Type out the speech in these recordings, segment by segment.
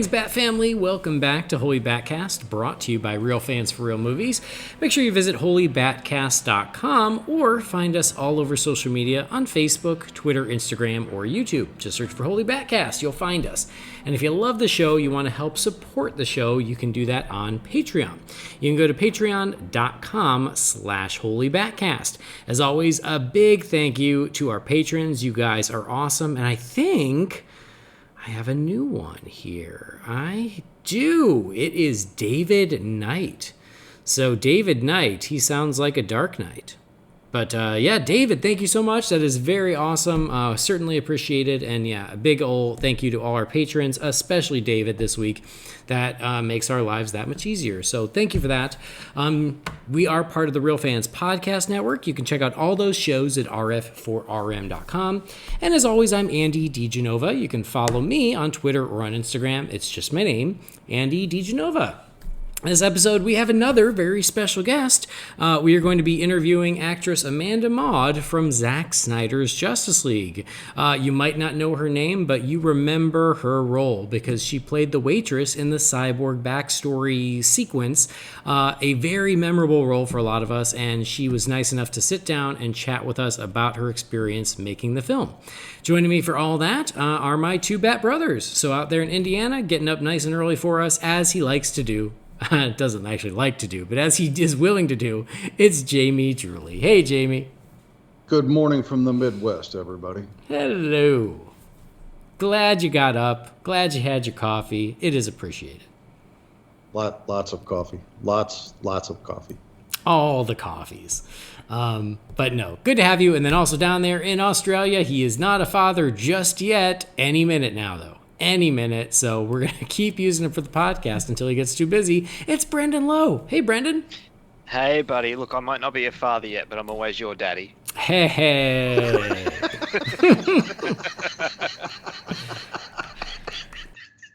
Greetings, Bat Family. Welcome back to Holy BatCast, brought to you by Real Fans for Real Movies. Make sure you visit holybatcast.com or find us all over social media on Facebook, Twitter, Instagram, or YouTube. Just search for Holy BatCast. You'll find us. And if you love the show, you want to help support the show, you can do that on Patreon. You can go to patreon.com/holybatcast. As always, a big thank you to our patrons. You guys are awesome. And I think I have a new one here. I do. It is David Knight. So David Knight, he sounds like a Dark Knight. But yeah, David, thank you so much. That is very awesome. Certainly appreciated. And yeah, a big ol' thank you to all our patrons, especially David this week. That makes our lives that much easier. So thank you for that. We are part of the Real Fans Podcast Network. You can check out all those shows at rf4rm.com. And as always, I'm Andy DiGenova. You can follow me on Twitter or on Instagram. It's just my name, Andy DiGenova. This episode, we have another very special guest. We are going to be interviewing actress Amanda Maud from Zack Snyder's Justice League. You might not know her name, but you remember her role because she played the Waitress in the Cyborg backstory sequence. A very memorable role for a lot of us, and she was nice enough to sit down and chat with us about her experience making the film. Joining me for all that are my two Bat brothers. So out there in Indiana, getting up nice and early for us, as he likes to do. Doesn't actually like to do, but as he is willing to do, it's Jamie Drewley. Hey, Jamie. Good morning from the Midwest, everybody. Hello. Glad you got up. Glad you had your coffee. It is appreciated. Lots of coffee. Lots of coffee. All the coffees. But no, good to have you. And then also down there in Australia, he is not a father just yet. Any minute now, though. Any minute, so we're going to keep using him for the podcast until he gets too busy. It's Brendan Lowe. Hey, Brendan. Hey, buddy. Look, I might not be a father yet, but I'm always your daddy. Hey.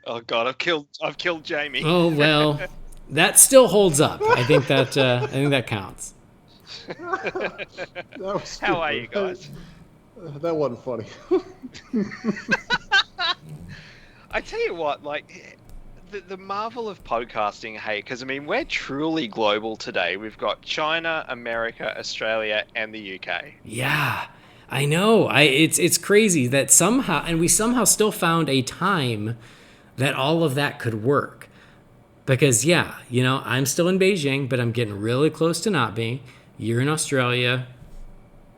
Oh, God, I've killed Jamie. Oh, well, that still holds up. I think that counts. How are you guys? That wasn't funny. I tell you what, like, the marvel of podcasting, hey, because, I mean, we're truly global today. We've got China, America, Australia, and the UK. Yeah, I know. It's crazy that somehow, and we somehow still found a time that all of that could work. Because, yeah, you know, I'm still in Beijing, but I'm getting really close to not being. You're in Australia.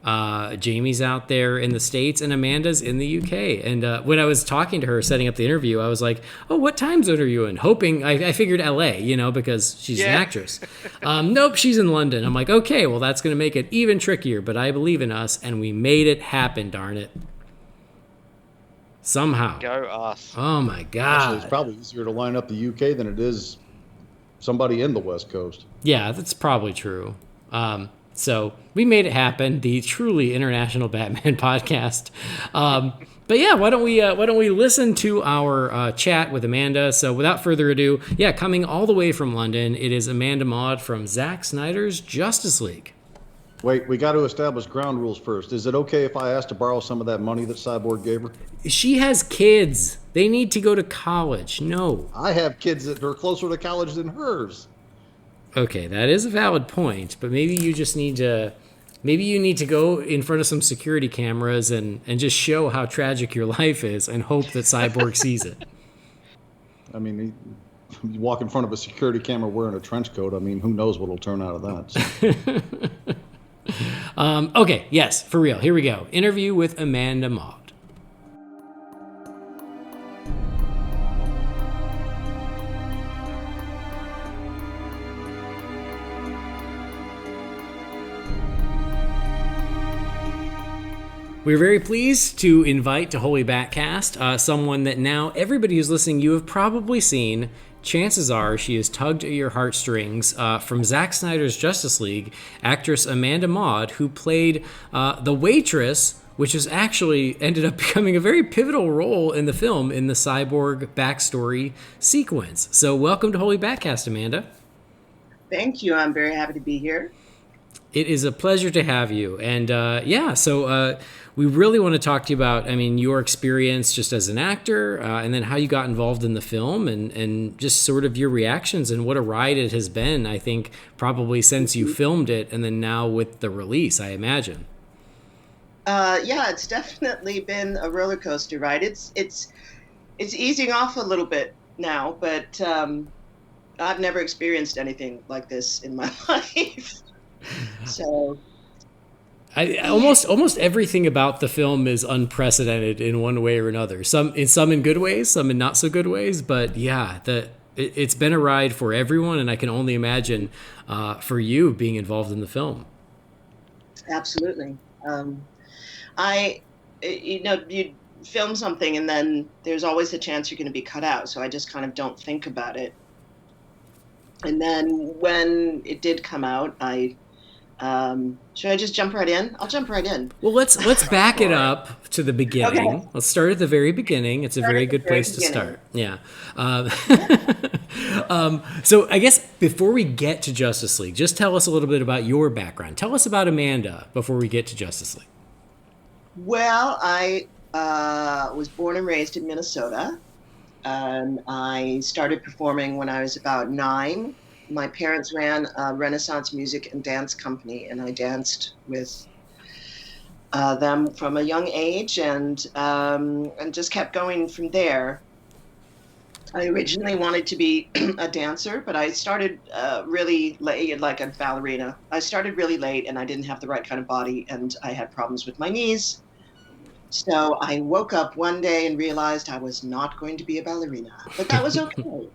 Jamie's out there in the States, and Amanda's in the UK. And when I was talking to her, setting up the interview, I was like, oh, what time zone are you in? Hoping, I figured LA, you know, because she's an actress. Nope, she's in London. I'm like, okay, well, that's going to make it even trickier, but I believe in us, and we made it happen, darn it. Somehow. Go us. Oh, my God. Actually, it's probably easier to line up the UK than it is somebody in the West Coast. Yeah, that's probably true. So we made it happen, the truly international Batman podcast. But yeah, why don't we listen to our chat with Amanda? So without further ado, yeah, coming all the way from London, it is Amanda Maud from Zack Snyder's Justice League. Wait, we got to establish ground rules first. Is it okay if I ask to borrow some of that money that Cyborg gave her? She has kids. They need to go to college. No. I have kids that are closer to college than hers. Okay, that is a valid point, but maybe you just need to... Maybe you need to go in front of some security cameras and just show how tragic your life is and hope that Cyborg sees it. I mean, you walk in front of a security camera wearing a trench coat. I mean, who knows what will turn out of that. So. Okay, yes, for real. Here we go. Interview with Amanda Maud. We're very pleased to invite to Holy BatCast someone that now everybody who's listening, you have probably seen. Chances are she has tugged at your heartstrings from Zack Snyder's Justice League, actress Amanda Maud, who played the Waitress, which has actually ended up becoming a very pivotal role in the film in the Cyborg backstory sequence. So welcome to Holy BatCast, Amanda. Thank you. I'm very happy to be here. It is a pleasure to have you. And so we really want to talk to you about, your experience just as an actor, and then how you got involved in the film, and just sort of your reactions and what a ride it has been, I think, probably since you filmed it and then now with the release, I imagine. It's definitely been a roller coaster ride. It's easing off a little bit now, but I've never experienced anything like this in my life. So almost everything about the film is unprecedented in one way or another. Some in good ways, some in not so good ways. But yeah, it's been a ride for everyone, and I can only imagine for you being involved in the film. Absolutely. You film something, and then there's always the chance you're going to be cut out. So I just kind of don't think about it. And then when it did come out, should I just jump right in? I'll jump right in. Well, let's back it up to the beginning. Okay. Let's start at the very beginning. It's a very good place to start. Yeah. So I guess before we get to Justice League, just tell us a little bit about your background. Tell us about Amanda before we get to Justice League. Well, I was born and raised in Minnesota. I started performing when I was about 9. My parents ran a Renaissance music and dance company, and I danced with them from a young age, and just kept going from there. I originally wanted to be a dancer, but I started really late, like a ballerina. I started really late, and I didn't have the right kind of body, and I had problems with my knees. So I woke up one day and realized I was not going to be a ballerina, but that was okay.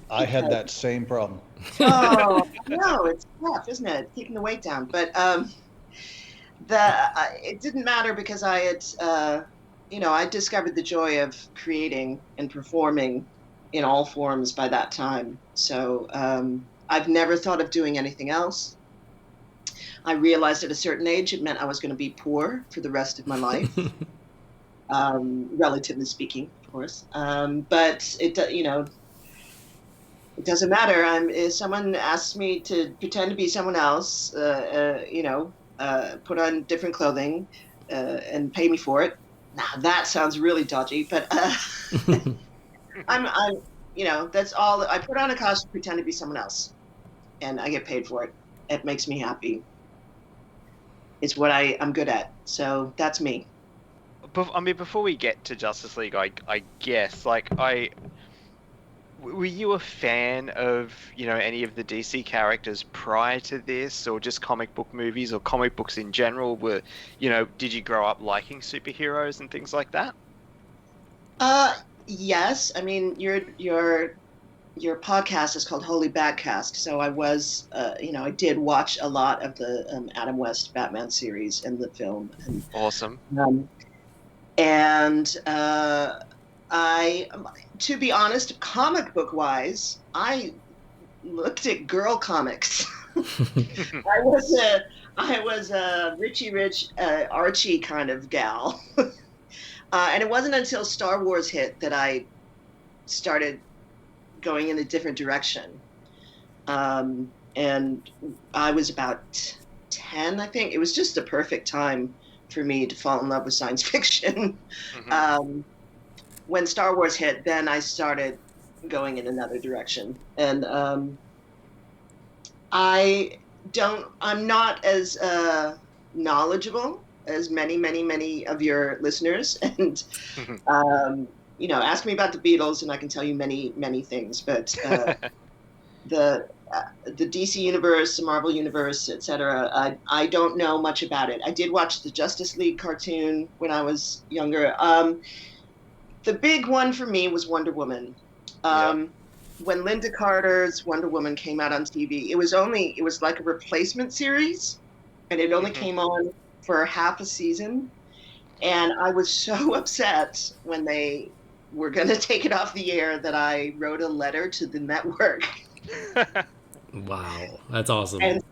I had that same problem. Oh, no, it's tough, isn't it? Keeping the weight down. But it didn't matter because I had, I discovered the joy of creating and performing in all forms by that time. So I've never thought of doing anything else. I realized at a certain age it meant I was going to be poor for the rest of my life, relatively speaking, of course. But it doesn't matter. If someone asks me to pretend to be someone else, put on different clothing, and pay me for it. Now that sounds really dodgy, but that's all. I put on a costume, pretend to be someone else, and I get paid for it. It makes me happy. It's what I'm good at. So that's me. Before we get to Justice League, I guess, were you a fan of, any of the DC characters prior to this, or just comic book movies or comic books in general? Did you grow up liking superheroes and things like that? Yes. I mean, your podcast is called Holy BatCast, so I was, I did watch a lot of the Adam West Batman series and the film. And, awesome. To be honest, comic book wise, I looked at girl comics. I was a Richie Rich, Archie kind of gal. And it wasn't until Star Wars hit that I started going in a different direction. And I was about 10, I think. It was just the perfect time for me to fall in love with science fiction. Mm-hmm. When Star Wars hit, then I started going in another direction. And I'm not as knowledgeable as many of your listeners. And, ask me about the Beatles and I can tell you many things. But the DC universe, the Marvel universe, etc., I don't know much about it. I did watch the Justice League cartoon when I was younger. The big one for me was Wonder Woman. When Linda Carter's Wonder Woman came out on TV, it was like a replacement series, and it only came on for half a season. And I was so upset when they were going to take it off the air that I wrote a letter to the network. Wow, that's awesome. And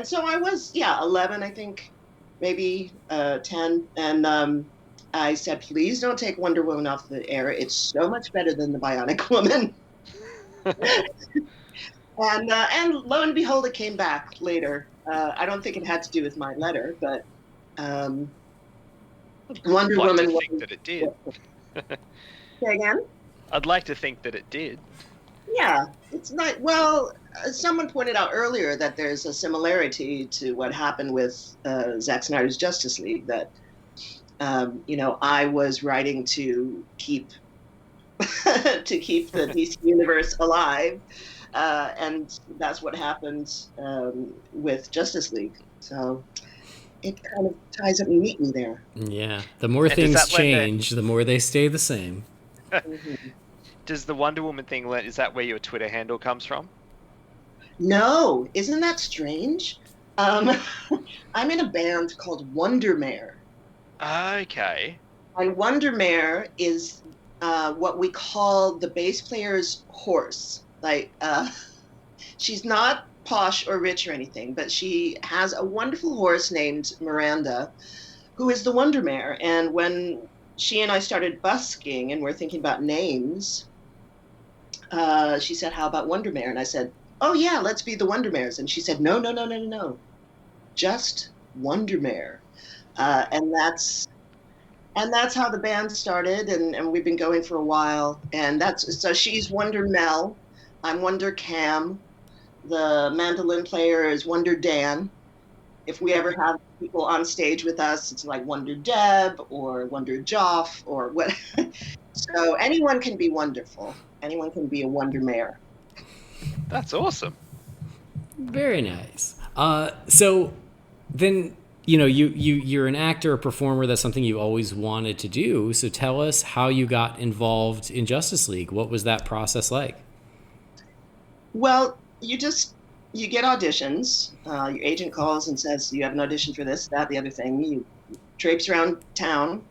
so I was, 11, I think, maybe 10, and I said, please don't take Wonder Woman off the air. It's so much better than the Bionic Woman. And lo and behold, it came back later. I don't think it had to do with my letter, but Wonder I'd like Woman to was. think that it did. Say again? I'd like to think that it did. Yeah, it's not. Well, someone pointed out earlier that there's a similarity to what happened with Zack Snyder's Justice League. That I was writing to keep to keep the DC universe alive, and that's what happened with Justice League. So it kind of ties up neatly there. Yeah, the more And things change, the more they stay the same. Mm-hmm. Does the Wonder Woman thing, is that where your Twitter handle comes from? No, isn't that strange? I'm in a band called Wondermare. Okay. And Wondermare is what we call the bass player's horse. Like, she's not posh or rich or anything, but she has a wonderful horse named Miranda, who is the Wondermare. And when she and I started busking and we're thinking about names, she said, "How about Wondermare?" And I said, "Oh yeah, let's be the Wondermares." And she said, "No, just Wondermare." And that's how the band started, and we've been going for a while. And so she's Wonder Mel, I'm Wonder Cam, the mandolin player is Wonder Dan. If we ever have people on stage with us, it's like Wonder Deb or Wonder Joff or what. So anyone can be wonderful. Anyone can be a Wondermare. That's awesome. Very nice. So then, you're an actor, a performer. That's something you always wanted to do. So tell us how you got involved in Justice League. What was that process like? Well, you get auditions. Your agent calls and says, "You have an audition for this, that, the other thing." You traipse around town.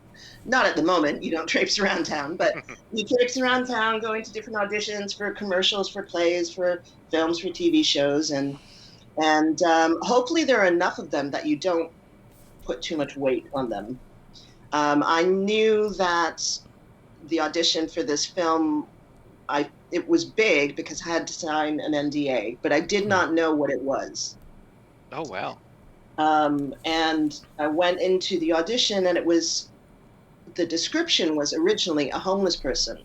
Not at the moment, you don't traipse around town, but you traipse around town going to different auditions for commercials, for plays, for films, for TV shows. And hopefully there are enough of them that you don't put too much weight on them. I knew that the audition for this film, it was big because I had to sign an NDA, but I did not know what it was. Oh, wow. And I went into the audition, and the description was originally a homeless person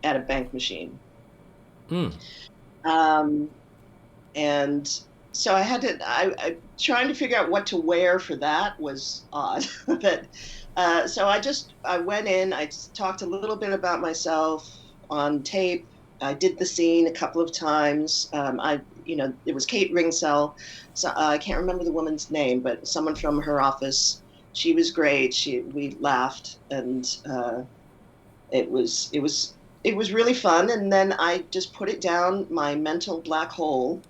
at a bank machine. And so I trying to figure out what to wear for that was odd. But so I went in, I talked a little bit about myself on tape. I did the scene a couple of times. It was Kate Ringsell. So I can't remember the woman's name, but someone from her office. She was great. We laughed, and it was really fun. And then I just put it down my mental black hole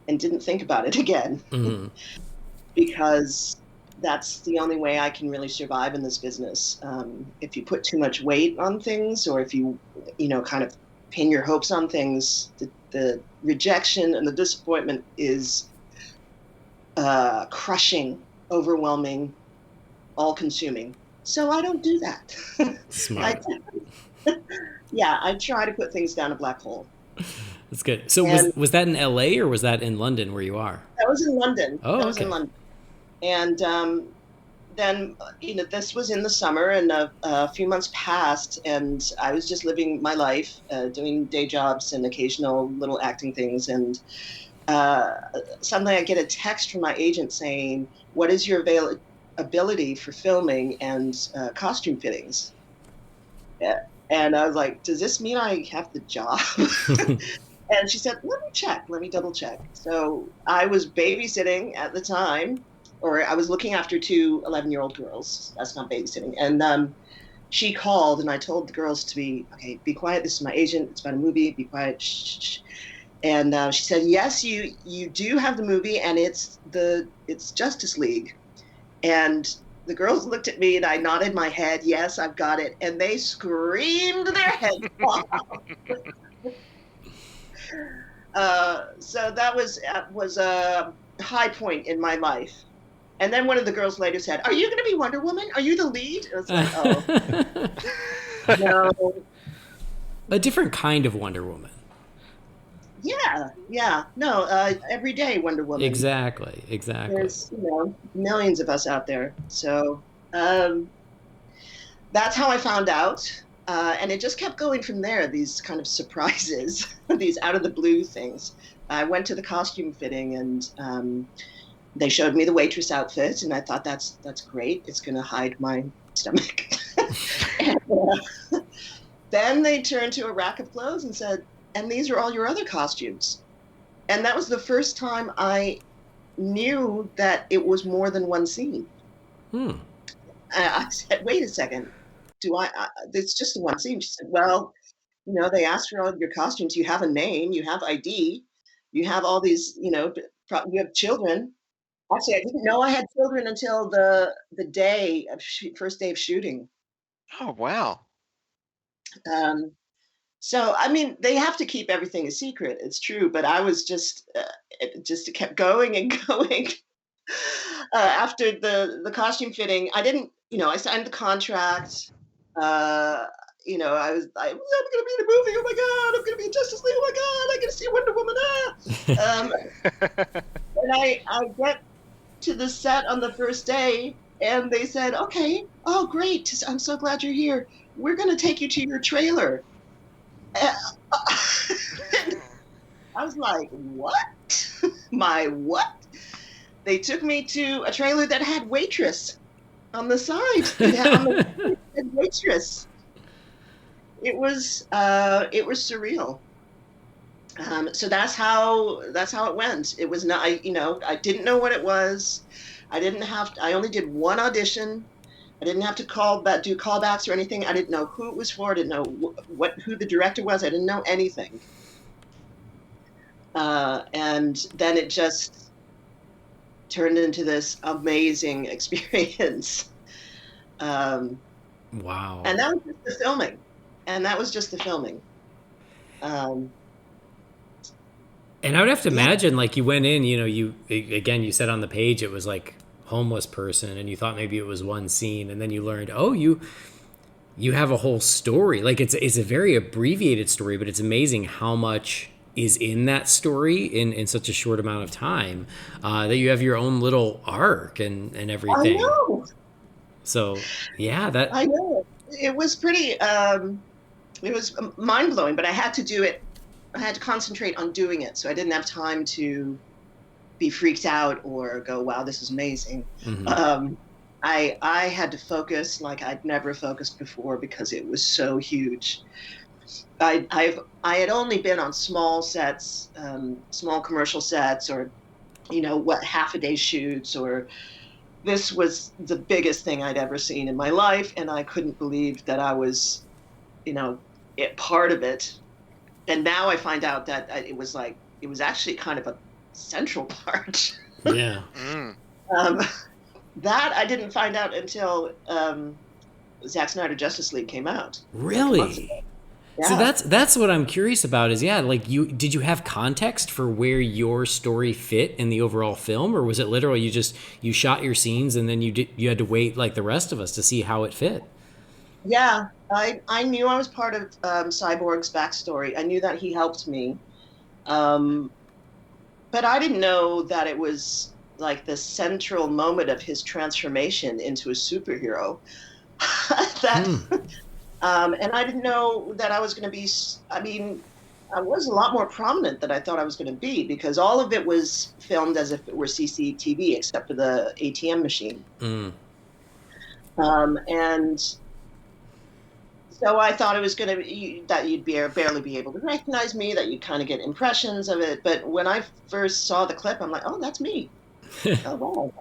and didn't think about it again. Mm-hmm. Because that's the only way I can really survive in this business. If you put too much weight on things, or if you kind of pin your hopes on things, the rejection and the disappointment is crushing, overwhelming, all-consuming. So I don't do that. Smart. I try to put things down a black hole. That's good. So was that in LA or was that in London where you are? That was in London. Oh, that was in London. And then, this was in the summer, and a few months passed, and I was just living my life, doing day jobs and occasional little acting things. And suddenly I get a text from my agent saying, "What is your availability for filming and costume fittings?" Yeah. And I was like, "Does this mean I have the job?" And she said, let me double check. So I was babysitting at the time, or I was looking after two 11-year-old girls. That's not babysitting. And she called, and I told the girls to be quiet. This is my agent. It's about a movie. Be quiet. Shh. And she said, "Yes, you do have the movie, and it's Justice League." And the girls looked at me, and I nodded my head, "Yes, I've got it." And they screamed their heads off. So that was a high point in my life. And then one of the girls later said, "Are you going to be Wonder Woman? Are you the lead?" I was like, "Oh, no." A different kind of Wonder Woman. Yeah. No, every day Wonder Woman. Exactly. There's, millions of us out there. So that's how I found out. And it just kept going from there, these kind of surprises, these out of the blue things. I went to the costume fitting and they showed me the waitress outfit, and I thought that's great. It's going to hide my stomach. And, then they turned to a rack of clothes and said, and these are all your other costumes. And that was the first time I knew that it was more than one scene. I said, wait a second. It's just the one scene. She said, well, they asked for all your costumes. You have a name, you have ID, you have all these, you have children. Actually, I didn't know I had children until the day of first day of shooting. Oh, wow. So, I mean, they have to keep everything a secret. It's true. But I was it kept going and going. After the costume fitting, I didn't, I signed the contract. I was I'm going to be in a movie. Oh my God, I'm going to be in Justice League. Oh my God, I'm going to see Wonder Woman. And I get to the set on the first day, and they said, okay, oh, great. I'm so glad you're here. We're going to take you to your trailer. I was like, what? My what? They took me to a trailer that had Waitress on the side. Waitress. It was surreal. So that's how it went. It was not, I didn't know what it was. I only did one audition. I didn't have to do callbacks or anything. I didn't know who it was for. I didn't know who the director was. I didn't know anything. And then it just turned into this amazing experience. Wow. And that was just the filming. And I would have to imagine, like, you went in, you said on the page it was like homeless person, and you thought maybe it was one scene, and then you learned, oh, you have a whole story. Like, it's a very abbreviated story, but it's amazing how much is in that story in such a short amount of time, that you have your own little arc and everything. I know. So yeah, I know. It was pretty it was mind-blowing, but I had to do it. I had to concentrate on doing it, so I didn't have time to be freaked out or go, wow, this is amazing. Mm-hmm. I had to focus like I'd never focused before because it was so huge. I had only been on small sets, small commercial sets, or half a day shoots, or this was the biggest thing I'd ever seen in my life, and I couldn't believe that I was, part of it. And now I find out that it was actually kind of a central part. Yeah. That I didn't find out until Zack Snyder Justice League came out. Really? Yeah. So that's what I'm curious about is, did you have context for where your story fit in the overall film, or was it literally you shot your scenes and then you had to wait like the rest of us to see how it fit? Yeah, I knew I was part of Cyborg's backstory. I knew that he helped me. But I didn't know that it was like the central moment of his transformation into a superhero. And I didn't know that I was going to be, I was a lot more prominent than I thought I was going to be, because all of it was filmed as if it were CCTV, except for the ATM machine. And so I thought it was going to be that you'd barely be able to recognize me, that you'd kind of get impressions of it. But when I first saw the clip, I'm like, oh, that's me. Oh, wow.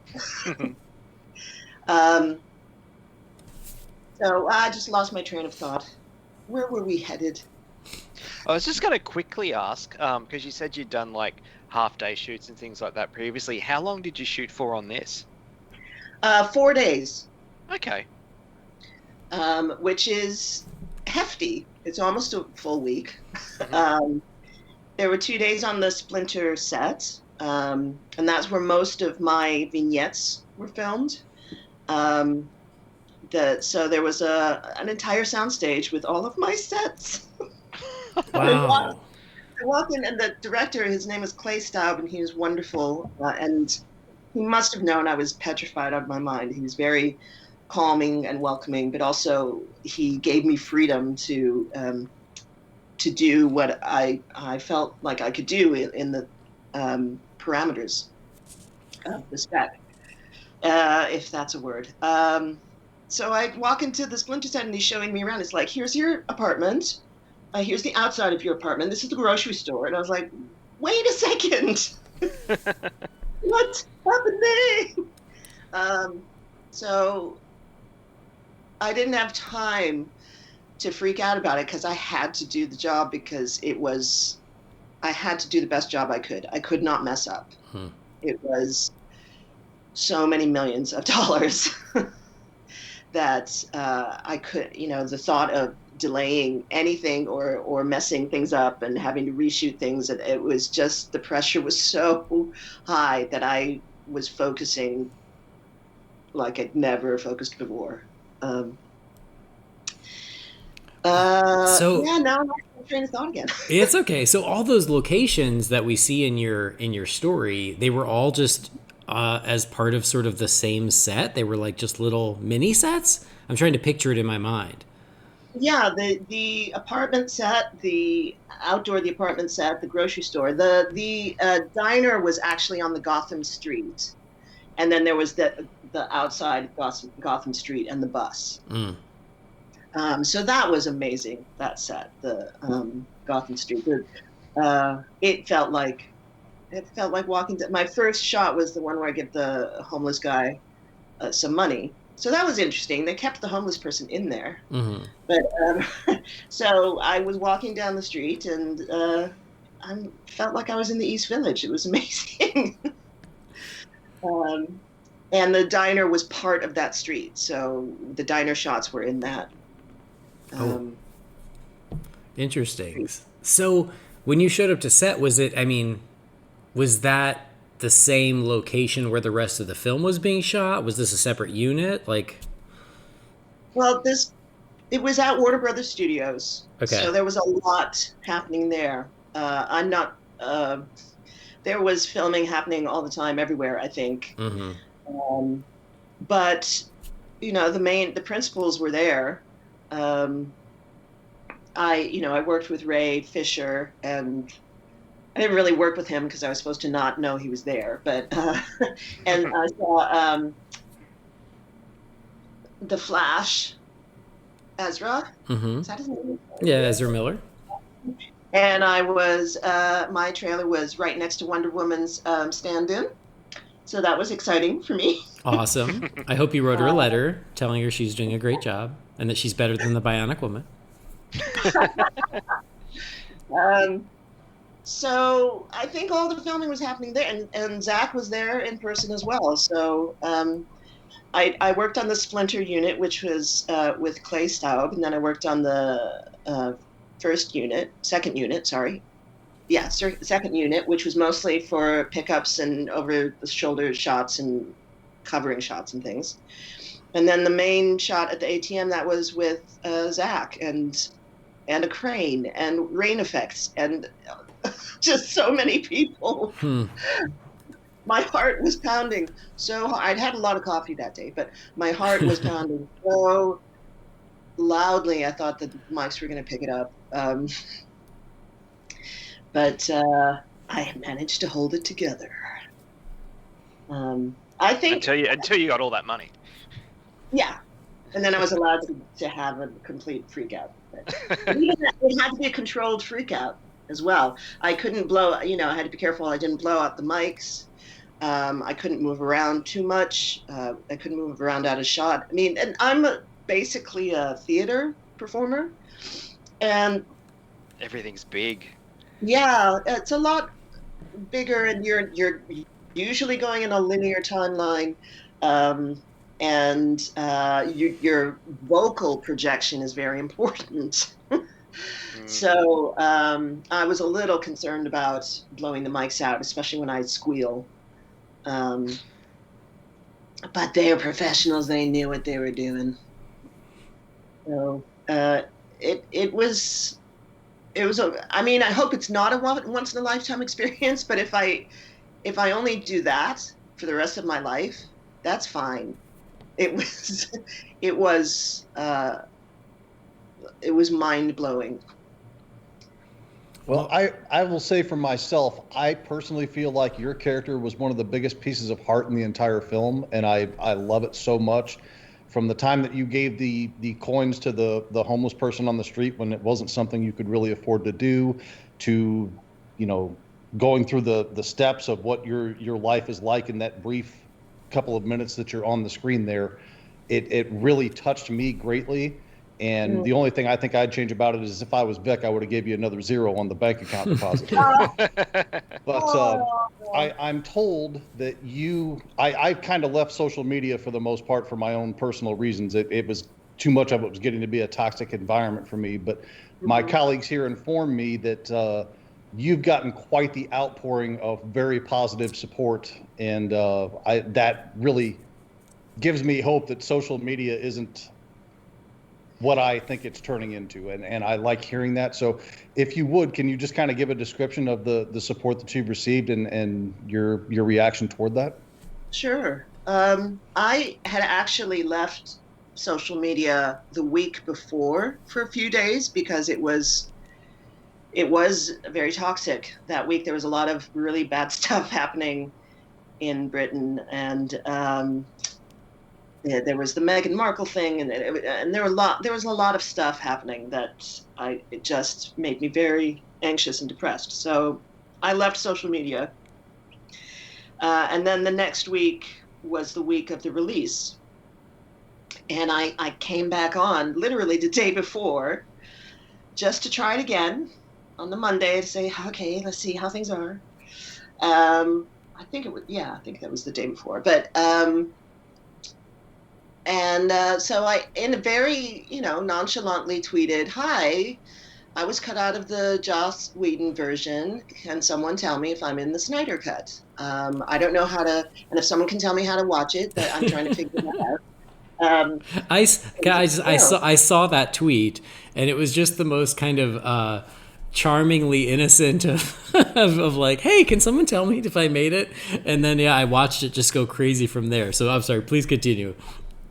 So I just lost my train of thought. Where were we headed? I was just going to quickly ask, because you said you'd done like half-day shoots and things like that previously. How long did you shoot for on this? 4 days. Okay. Which is hefty. It's almost a full week. Mm-hmm. There were 2 days on the Splinter set, and that's where most of my vignettes were filmed. So there was an entire soundstage with all of my sets. Wow. I walk in, and the director, his name is Clay Staub, and he was wonderful. And he must have known I was petrified out of my mind. He was very calming and welcoming, but also he gave me freedom to do what I felt like I could do in the parameters of the spec, if that's a word. So I walk into the Splinter set, and he's showing me around. It's like, here's your apartment. Here's the outside of your apartment. This is the grocery store. And I was like, wait a second. What happened there? So I didn't have time to freak out about it because I had to do the job, because I had to do the best job I could. I could not mess up. It was so many millions of dollars that I could, the thought of delaying anything or messing things up and having to reshoot things, it was just, the pressure was so high that I was focusing like I'd never focused before. Yeah, now I'm not train of thought again. It's okay. So all those locations that we see in your story, they were all just as part of sort of the same set? They were like just little mini sets? I'm trying to picture it in my mind. Yeah, the apartment set, the apartment set, the grocery store. The diner was actually on the Gotham Street. And then there was the outside Gotham Street and the bus. So that was amazing, that set, the Gotham Street. It felt like walking to, my first shot was the one where I give the homeless guy some money. So that was interesting. They kept the homeless person in there. Mm-hmm. But so I was walking down the street, and I felt like I was in the East Village. It was amazing. And the diner was part of that street. So the diner shots were in that. Interesting. So when you showed up to set, was that the same location where the rest of the film was being shot? Was this a separate unit? Well, it was at Warner Brothers Studios. Okay. So there was a lot happening there. There was filming happening all the time everywhere, I think. Mm-hmm. But the principals were there. I worked with Ray Fisher, and I didn't really work with him because I was supposed to not know he was there. But and I saw the Flash, Ezra. Mm-hmm. Is that his name? Yeah, Ezra Miller. And my trailer was right next to Wonder Woman's stand-in. So that was exciting for me. Awesome. I hope you wrote her a letter telling her she's doing a great job and that she's better than the Bionic Woman. So I think all the filming was happening there, and Zack was there in person as well. So I worked on the Splinter unit, which was with Clay Staub, and then I worked on the second unit, which was mostly for pickups and over-the-shoulder shots and covering shots and things. And then the main shot at the ATM, that was with Zack and a crane and rain effects and just so many people. My heart was pounding. So I'd had a lot of coffee that day, but my heart was pounding so loudly. I thought the mics were going to pick it up. But I managed to hold it together. I think until you got all that money. Yeah, and then I was allowed to have a complete freak out. It had to be a controlled freak out as well. I couldn't blow. I had to be careful. I didn't blow out the mics. I couldn't move around too much. I couldn't move around out of shot. I mean, and I'm basically a theater performer, and everything's big. Yeah, it's a lot bigger, and you're usually going in a linear timeline, and your vocal projection is very important. So I was a little concerned about blowing the mics out, especially when I squeal. But they are professionals; they knew what they were doing. So it was I mean, I hope it's not a once in a lifetime experience, but if I only do that for the rest of my life, that's fine. It was, it was, it was mind blowing. Well, I will say for myself, I personally feel like your character was one of the biggest pieces of heart in the entire film, and I love it so much. From the time that you gave the coins to the homeless person on the street when it wasn't something you could really afford to do, to, you know, going through the steps of what your life is like in that brief couple of minutes that you're on the screen there, it really touched me greatly. And the only thing I think I'd change about it is if I was Vic, I would have gave you another 0 on the bank account deposit. But I'm told that I kind of left social media for the most part for my own personal reasons. It was too much of it was getting to be a toxic environment for me. But my colleagues here informed me that you've gotten quite the outpouring of very positive support. And that really gives me hope that social media isn't what I think it's turning into, and I like hearing that. So if you would, can you just kind of give a description of the support that you've received and your reaction toward that? Sure. I had actually left social media the week before for a few days because it was very toxic that week. There was a lot of really bad stuff happening in Britain, and there was the Meghan Markle thing, and there was a lot of stuff happening that it just made me very anxious and depressed. So I left social media, and then the next week was the week of the release, and I came back on literally the day before, just to try it again on the Monday to say, okay, let's see how things are. I think that was the day before, but. So I, in a very, nonchalantly tweeted, "Hi, I was cut out of the Joss Whedon version. Can someone tell me if I'm in the Snyder cut? I don't know how to, and if someone can tell me how to watch it, that I'm trying to figure that out." I saw that tweet, and it was just the most kind of charmingly innocent of like, hey, can someone tell me if I made it? And then I watched it just go crazy from there. So I'm sorry, please continue.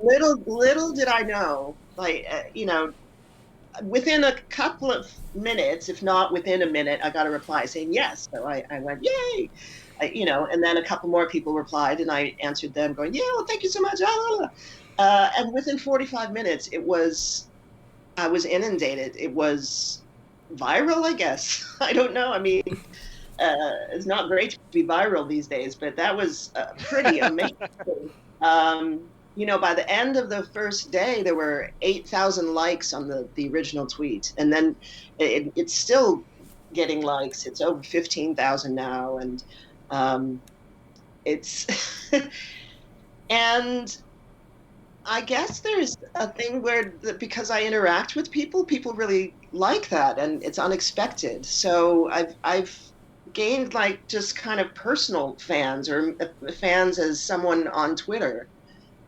Little did I know, within a couple of minutes, if not within a minute, I got a reply saying yes. So I went, yay, and then a couple more people replied, and I answered them going, yeah, well, thank you so much. And within 45 minutes, I was inundated. It was viral, I guess. I don't know. I mean, it's not great to be viral these days, but that was pretty amazing. By the end of the first day, there were 8,000 likes on the original tweet. And then it's still getting likes. It's over 15,000 now. And it's, and I guess there's a thing where, because I interact with people really like that, and it's unexpected. So I've gained just kind of personal fans, or fans as someone on Twitter.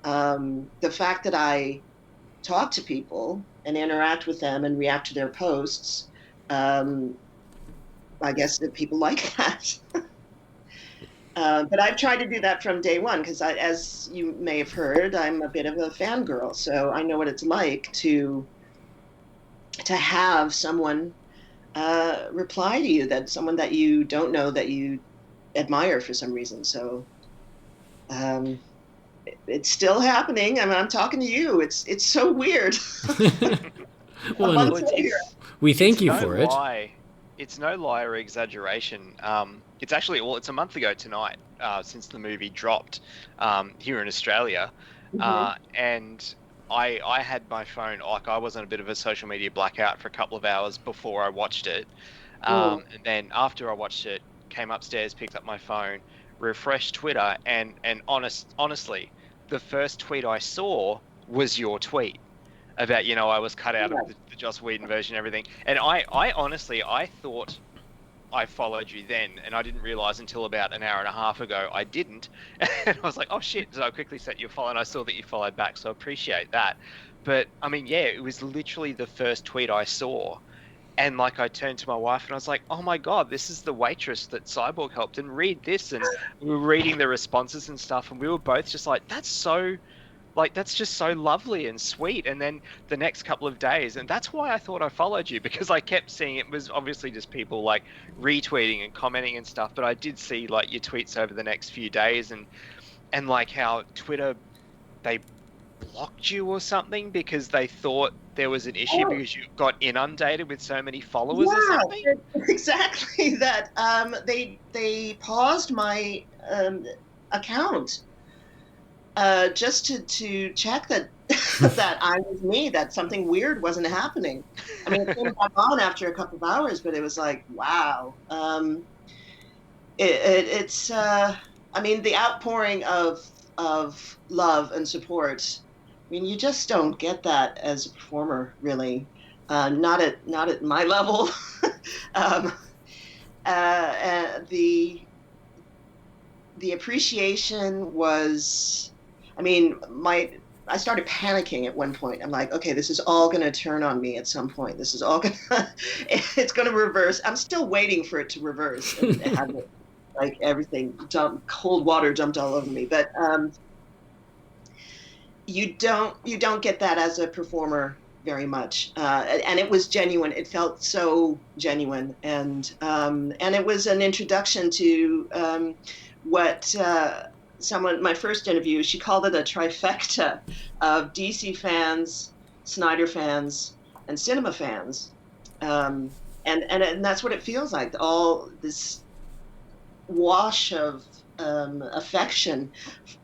The fact that I talk to people and interact with them and react to their posts, I guess that people like that. But I've tried to do that from day one because, as you may have heard, I'm a bit of a fangirl. So I know what it's like to have someone reply to you, that someone that you don't know that you admire for some reason. So it's still happening. I mean, I'm talking to you. It's so weird. Well, we thank you for it. It's no lie or exaggeration. It's actually, it's a month ago tonight since the movie dropped here in Australia. And I had my phone, I was on a bit of a social media blackout for a couple of hours before I watched it. And then after I watched it, came upstairs, picked up my phone, refreshed Twitter, and honestly, the first tweet I saw was your tweet about, I was cut out of the Joss Whedon version and everything. And I honestly thought I followed you then, and I didn't realize until about an hour and a half ago I didn't. And I was like, oh shit. So I quickly set you a follow, and I saw that you followed back, so I appreciate that. But I mean, yeah, it was literally the first tweet I saw. And like I turned to my wife and I was like, oh my God, this is the Waitress that Cyborg helped, and read this. And we were reading the responses and stuff, and we were both just like, that's just so lovely and sweet. And then the next couple of days, and that's why I thought I followed you, because I kept seeing, it was obviously just people like retweeting and commenting and stuff, but I did see like your tweets over the next few days, and like how Twitter, they blocked you or something because they thought there was an issue because you got inundated with so many followers or something. Exactly that. They paused my account just to check that that I was me, that something weird wasn't happening. I mean, it came back on after a couple of hours, but it was like, wow. It's I mean, the outpouring of love and support. I mean, you just don't get that as a performer, really. Not at my level. The appreciation was, I mean, I started panicking at one point. I'm like, okay, this is all going to turn on me at some point. This is all going to, it's going to reverse. I'm still waiting for it to reverse and have it, like everything cold water dumped all over me. But you don't get that as a performer very much, and it was genuine. It felt so genuine, and it was an introduction to what my first interview, she called it a trifecta of DC fans, Snyder fans, and cinema fans, and that's what it feels like. All this wash of affection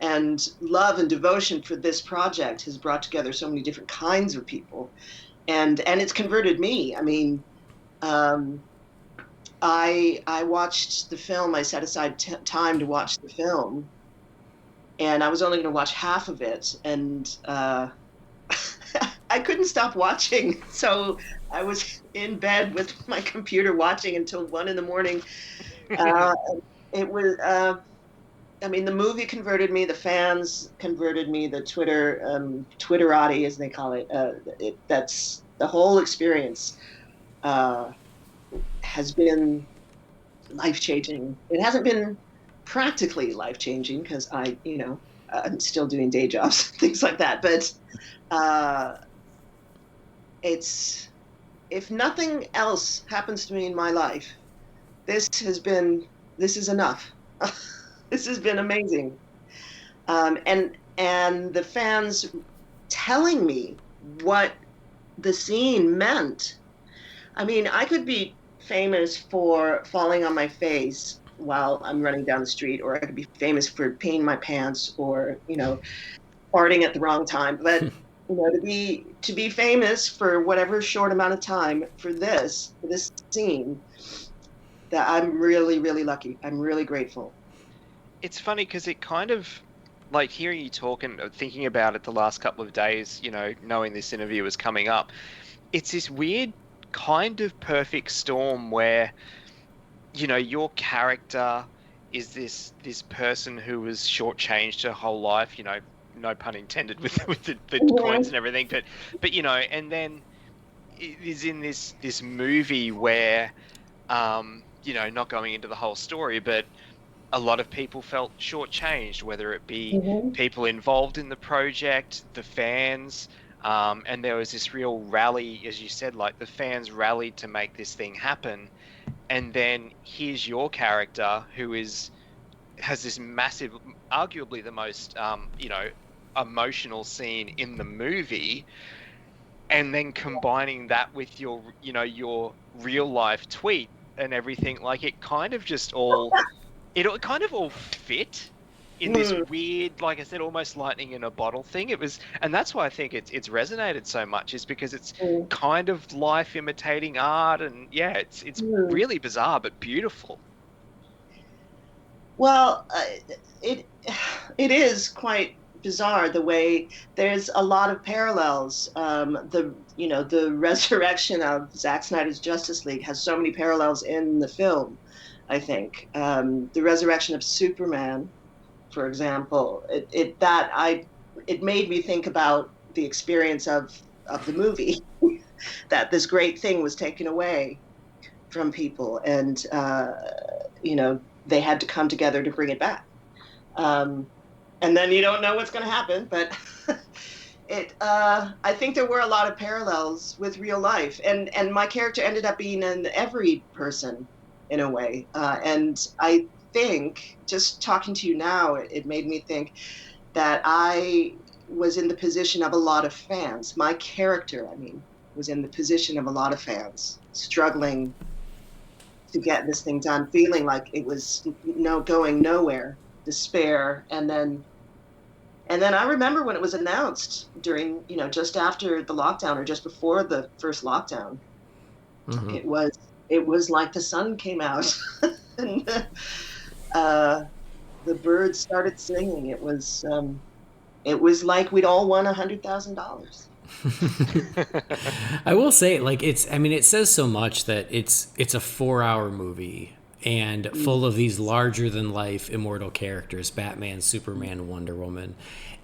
and love and devotion for this project has brought together so many different kinds of people, and it's converted me. I mean, I watched the film. I set aside time to watch the film, and I was only going to watch half of it, and I couldn't stop watching. So I was in bed with my computer watching until 1 a.m. It was. I mean, the movie converted me. The fans converted me. The Twitterati, as they call it. That's the whole experience. Has been life-changing. It hasn't been practically life-changing because I'm still doing day jobs, things like that. But if nothing else happens to me in my life, this is enough. This has been amazing. And the fans telling me what the scene meant. I mean, I could be famous for falling on my face while I'm running down the street, or I could be famous for peeing my pants, or farting at the wrong time. But to be famous for whatever short amount of time for this scene, that I'm really, really lucky. I'm really grateful. It's funny because it kind of, like, hearing you talk and thinking about it the last couple of days, knowing this interview was coming up, it's this weird kind of perfect storm where, your character is this person who was shortchanged her whole life, no pun intended with the coins and everything, but and then it is in this movie where, not going into the whole story, but a lot of people felt shortchanged, whether it be people involved in the project, the fans, and there was this real rally, as you said, like the fans rallied to make this thing happen. And then here's your character who has this massive, arguably the most, emotional scene in the movie, and then combining that with your real life tweet and everything, like it kind of just all... It kind of all fit in this weird, like I said, almost lightning in a bottle thing. It was, and that's why I think it's resonated so much, is because it's kind of life imitating art, and it's really bizarre but beautiful. Well, it is quite bizarre the way there's a lot of parallels. The resurrection of Zack Snyder's Justice League has so many parallels in the film. I think the resurrection of Superman, for example, it made me think about the experience of the movie. that this great thing was taken away from people, and they had to come together to bring it back. And then you don't know what's going to happen, but I think there were a lot of parallels with real life, and my character ended up being an every person in a way. And I think, just talking to you now, it made me think that I was in the position of a lot of fans. My character, was in the position of a lot of fans, struggling to get this thing done, feeling like it was going nowhere, despair, and then I remember when it was announced during, just after the lockdown or just before the first lockdown, Mm-hmm. it was like the sun came out and the birds started singing. It was like we'd all won $100,000. I will say, like, it says so much that it's a 4-hour movie and full of these larger than life immortal characters, Batman, Superman, Wonder Woman,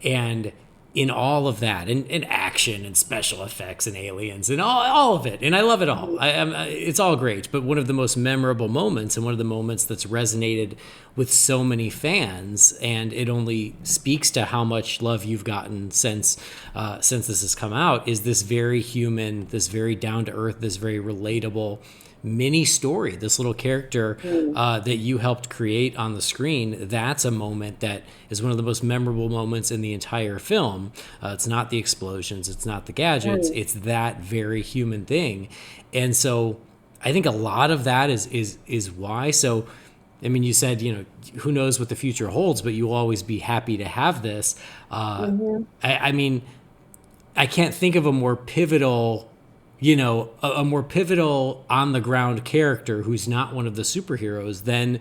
and in all of that, and action and special effects and aliens and all of it, and I love it all. It's all great, but one of the most memorable moments, and one of the moments that's resonated with so many fans, and it only speaks to how much love you've gotten since this has come out, is this very human, this very down to earth, this very relatable mini story, this little character that you helped create on the screen. That's a moment that is one of the most memorable moments in the entire film. It's not the explosions, it's not the gadgets, it's that very human thing. And so I think a lot of that is why. So you said, who knows what the future holds, but you will always be happy to have this. I can't think of a more pivotal on the ground character who's not one of the superheroes than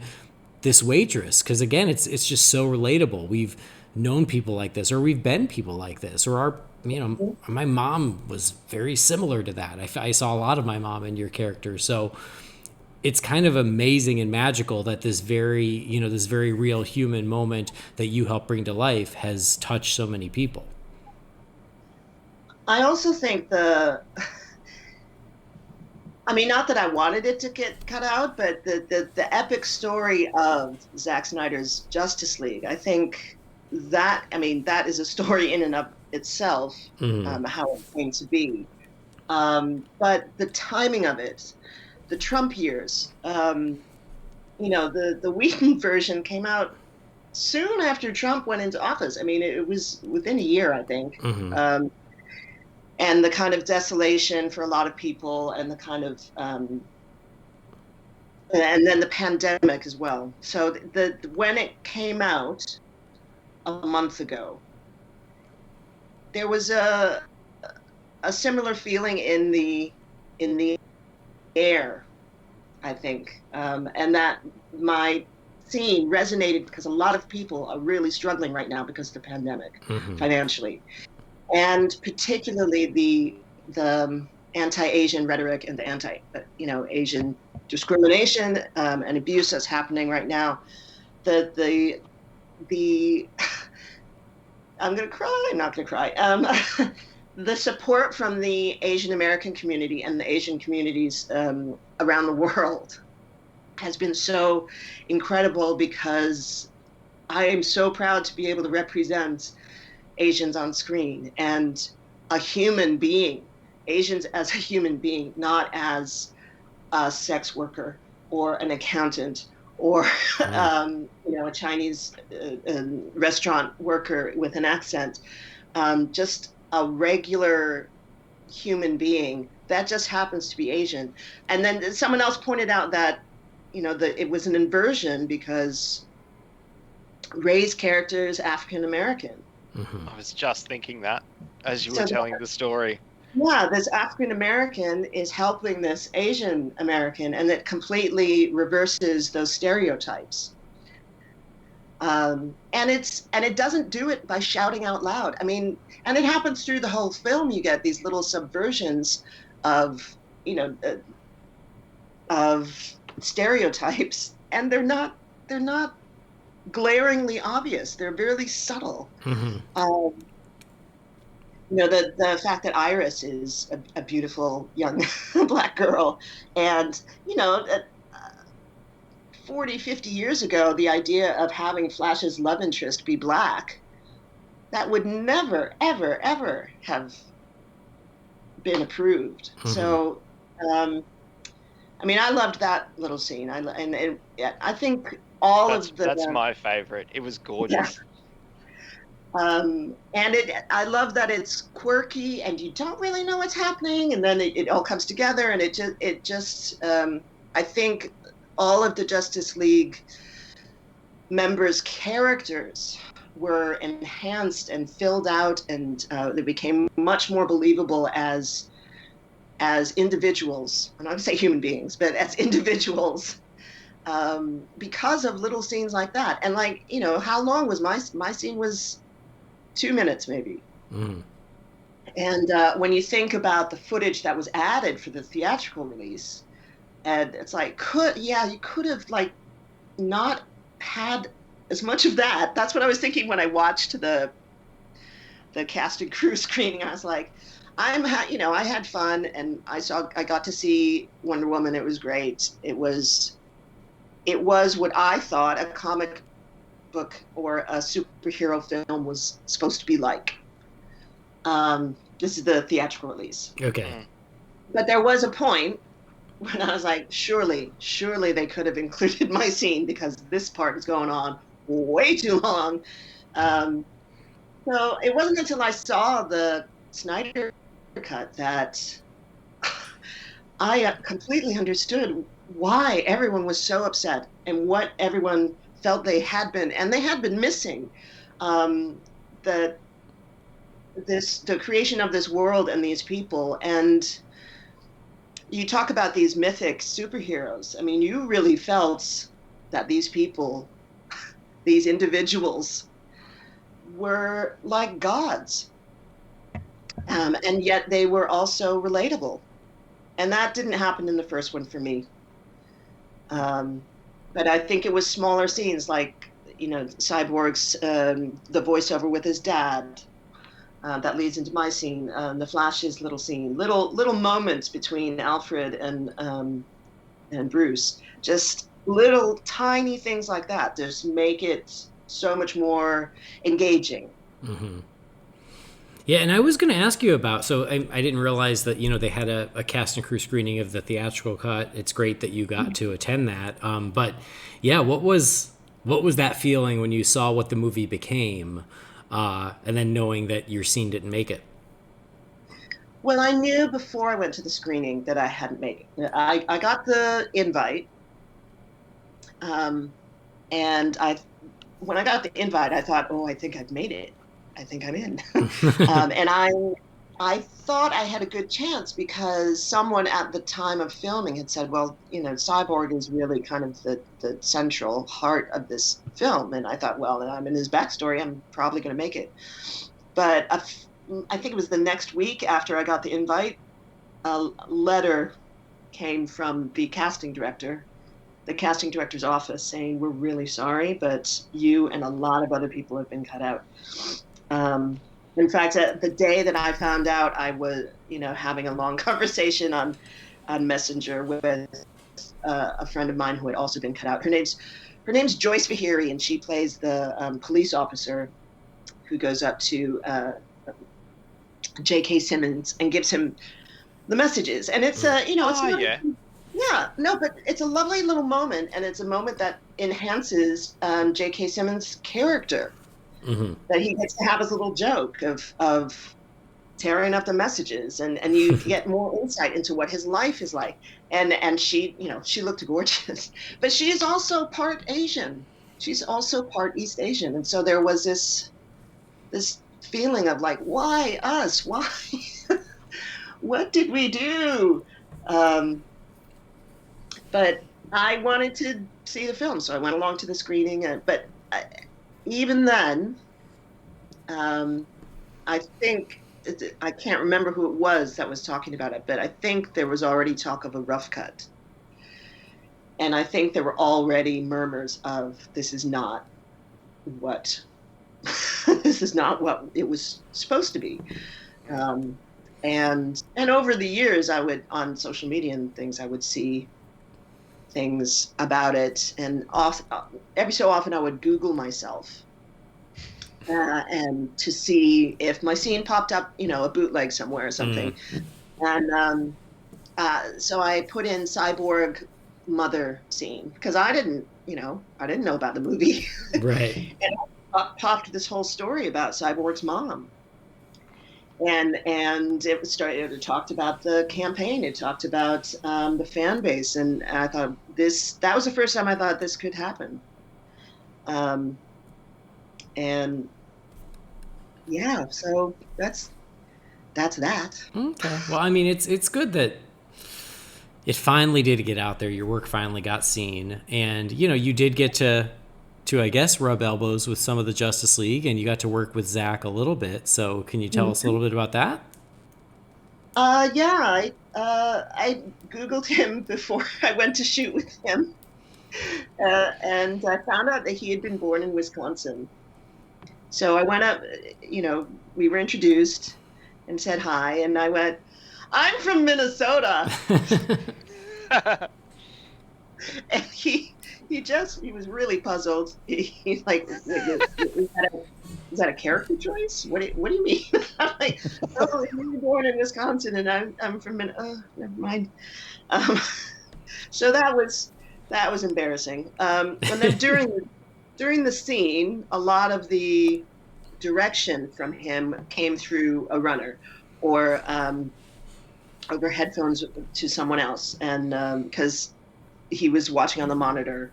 this waitress. Because again, it's just so relatable. We've known people like this, or we've been people like this, or my mom was very similar to that. I saw a lot of my mom in your character. So it's kind of amazing and magical that this very real human moment that you helped bring to life has touched so many people. I also think not that I wanted it to get cut out, but the epic story of Zack Snyder's Justice League, I think that is a story in and of itself, how it came to be. But the timing of it, the Trump years, the Whedon version came out soon after Trump went into office. It was within a year, I think. Mm-hmm. And the kind of desolation for a lot of people, and the kind of, and then the pandemic as well. So when it came out a month ago, there was a similar feeling in the air, I think, and that my scene resonated because a lot of people are really struggling right now because of the pandemic, financially. And particularly the anti-Asian rhetoric and the Asian discrimination and abuse that's happening right now. The I'm gonna cry. I'm not gonna cry. The support from the Asian American community and the Asian communities around the world has been so incredible, because I am so proud to be able to represent Asians on screen, and a human being, Asians as a human being, not as a sex worker or an accountant or a Chinese restaurant worker with an accent, just a regular human being that just happens to be Asian. And then someone else pointed out that it was an inversion because Ray's character is African American. I was just thinking that as you were telling the story. Yeah, this African American is helping this Asian American, and it completely reverses those stereotypes. And it doesn't do it by shouting out loud. And it happens through the whole film. You get these little subversions of stereotypes, and they're not glaringly obvious. They're really subtle. the fact that Iris is a beautiful young black girl, and 40, 50 years ago, the idea of having Flash's love interest be black, that would never, ever, ever have been approved. Mm-hmm. So, I loved that little scene. I think that's my favorite. It was gorgeous. Yeah. I love that it's quirky and you don't really know what's happening, and then it all comes together, and it just I think all of the Justice League members' characters were enhanced and filled out, and they became much more believable as individuals. I'm not going to say human beings, but as individuals, because of little scenes like that. And how long was my scene? Was 2 minutes maybe. Mm. And when you think about the footage that was added for the theatrical release, and it's like, you could have not had as much of that. That's what I was thinking when I watched the cast and crew screening. I was like, I had fun, and I got to see Wonder Woman. It was great. It was what I thought a comic book or a superhero film was supposed to be like. This is the theatrical release. Okay. But there was a point when I was like, surely they could have included my scene, because this part is going on way too long. So it wasn't until I saw the Snyder cut that I completely understood why everyone was so upset and what everyone felt they had been missing. The creation of this world and these people. And you talk about these mythic superheroes. I mean, you really felt that these people, these individuals, were like gods. And yet they were also relatable. And that didn't happen in the first one for me. But I think it was smaller scenes, like, Cyborg's, the voiceover with his dad, that leads into my scene, the Flash's little scene, little moments between Alfred and Bruce, just little tiny things like that just make it so much more engaging. Mm-hmm. Yeah, and I was going to ask you about, so I didn't realize that, they had a cast and crew screening of the theatrical cut. It's great that you got to attend that. But yeah, what was that feeling when you saw what the movie became, and then knowing that your scene didn't make it? Well, I knew before I went to the screening that I hadn't made it. I got the invite, and when I got the invite, I thought, I think I've made it. I think I'm in. And I thought I had a good chance, because someone at the time of filming had said, well, Cyborg is really kind of the central heart of this film. And I thought, well, I'm in his backstory, I'm probably going to make it. But I think it was the next week after I got the invite, a letter came from the casting director's office, saying, we're really sorry, but you and a lot of other people have been cut out. In fact, the day that I found out, I was, having a long conversation on Messenger with a friend of mine who had also been cut out. Her name's Joyce Vahiri, and she plays the police officer who goes up to J.K. Simmons and gives him the messages. And it's but it's a lovely little moment, and it's a moment that enhances J.K. Simmons' character. Mm-hmm. That he gets to have his little joke of tearing up the messages, and you get more insight into what his life is like. And she, she looked gorgeous, but she is also part Asian. She's also part East Asian, and so there was this feeling of like, why us? Why? What did we do? But I wanted to see the film, so I went along to the screening. But even then, I think, I can't remember who it was that was talking about it, but I think there was already talk of a rough cut. And I think there were already murmurs of, this is not what it was supposed to be. And over the years, I would, on social media and things, I would see things about it, and every so often I would Google myself and to see if my scene popped up, a bootleg somewhere or something. And so I put in Cyborg mother scene because I didn't know about the movie. Right. And popped this whole story about Cyborg's mom. And it talked about the campaign. It talked about the fan base, and I thought that was the first time I thought this could happen. And yeah, so that's that. Okay. Well, I mean, it's good that it finally did get out there. Your work finally got seen, and you did get to I guess rub elbows with some of the Justice League, and you got to work with Zack a little bit. So can you tell us a little bit about that? Yeah, I Googled him before I went to shoot with him, and I found out that he had been born in Wisconsin. So I went up, we were introduced and said hi, and I went, "I'm from Minnesota." And he was really puzzled. He's like, "Is that a character choice? What do you mean?" I'm like, "Oh, you were born in Wisconsin, and I'm from Minnesota." Oh, never mind. So that was embarrassing. And then during the scene, a lot of the direction from him came through a runner or over headphones to someone else, and because he was watching on the monitor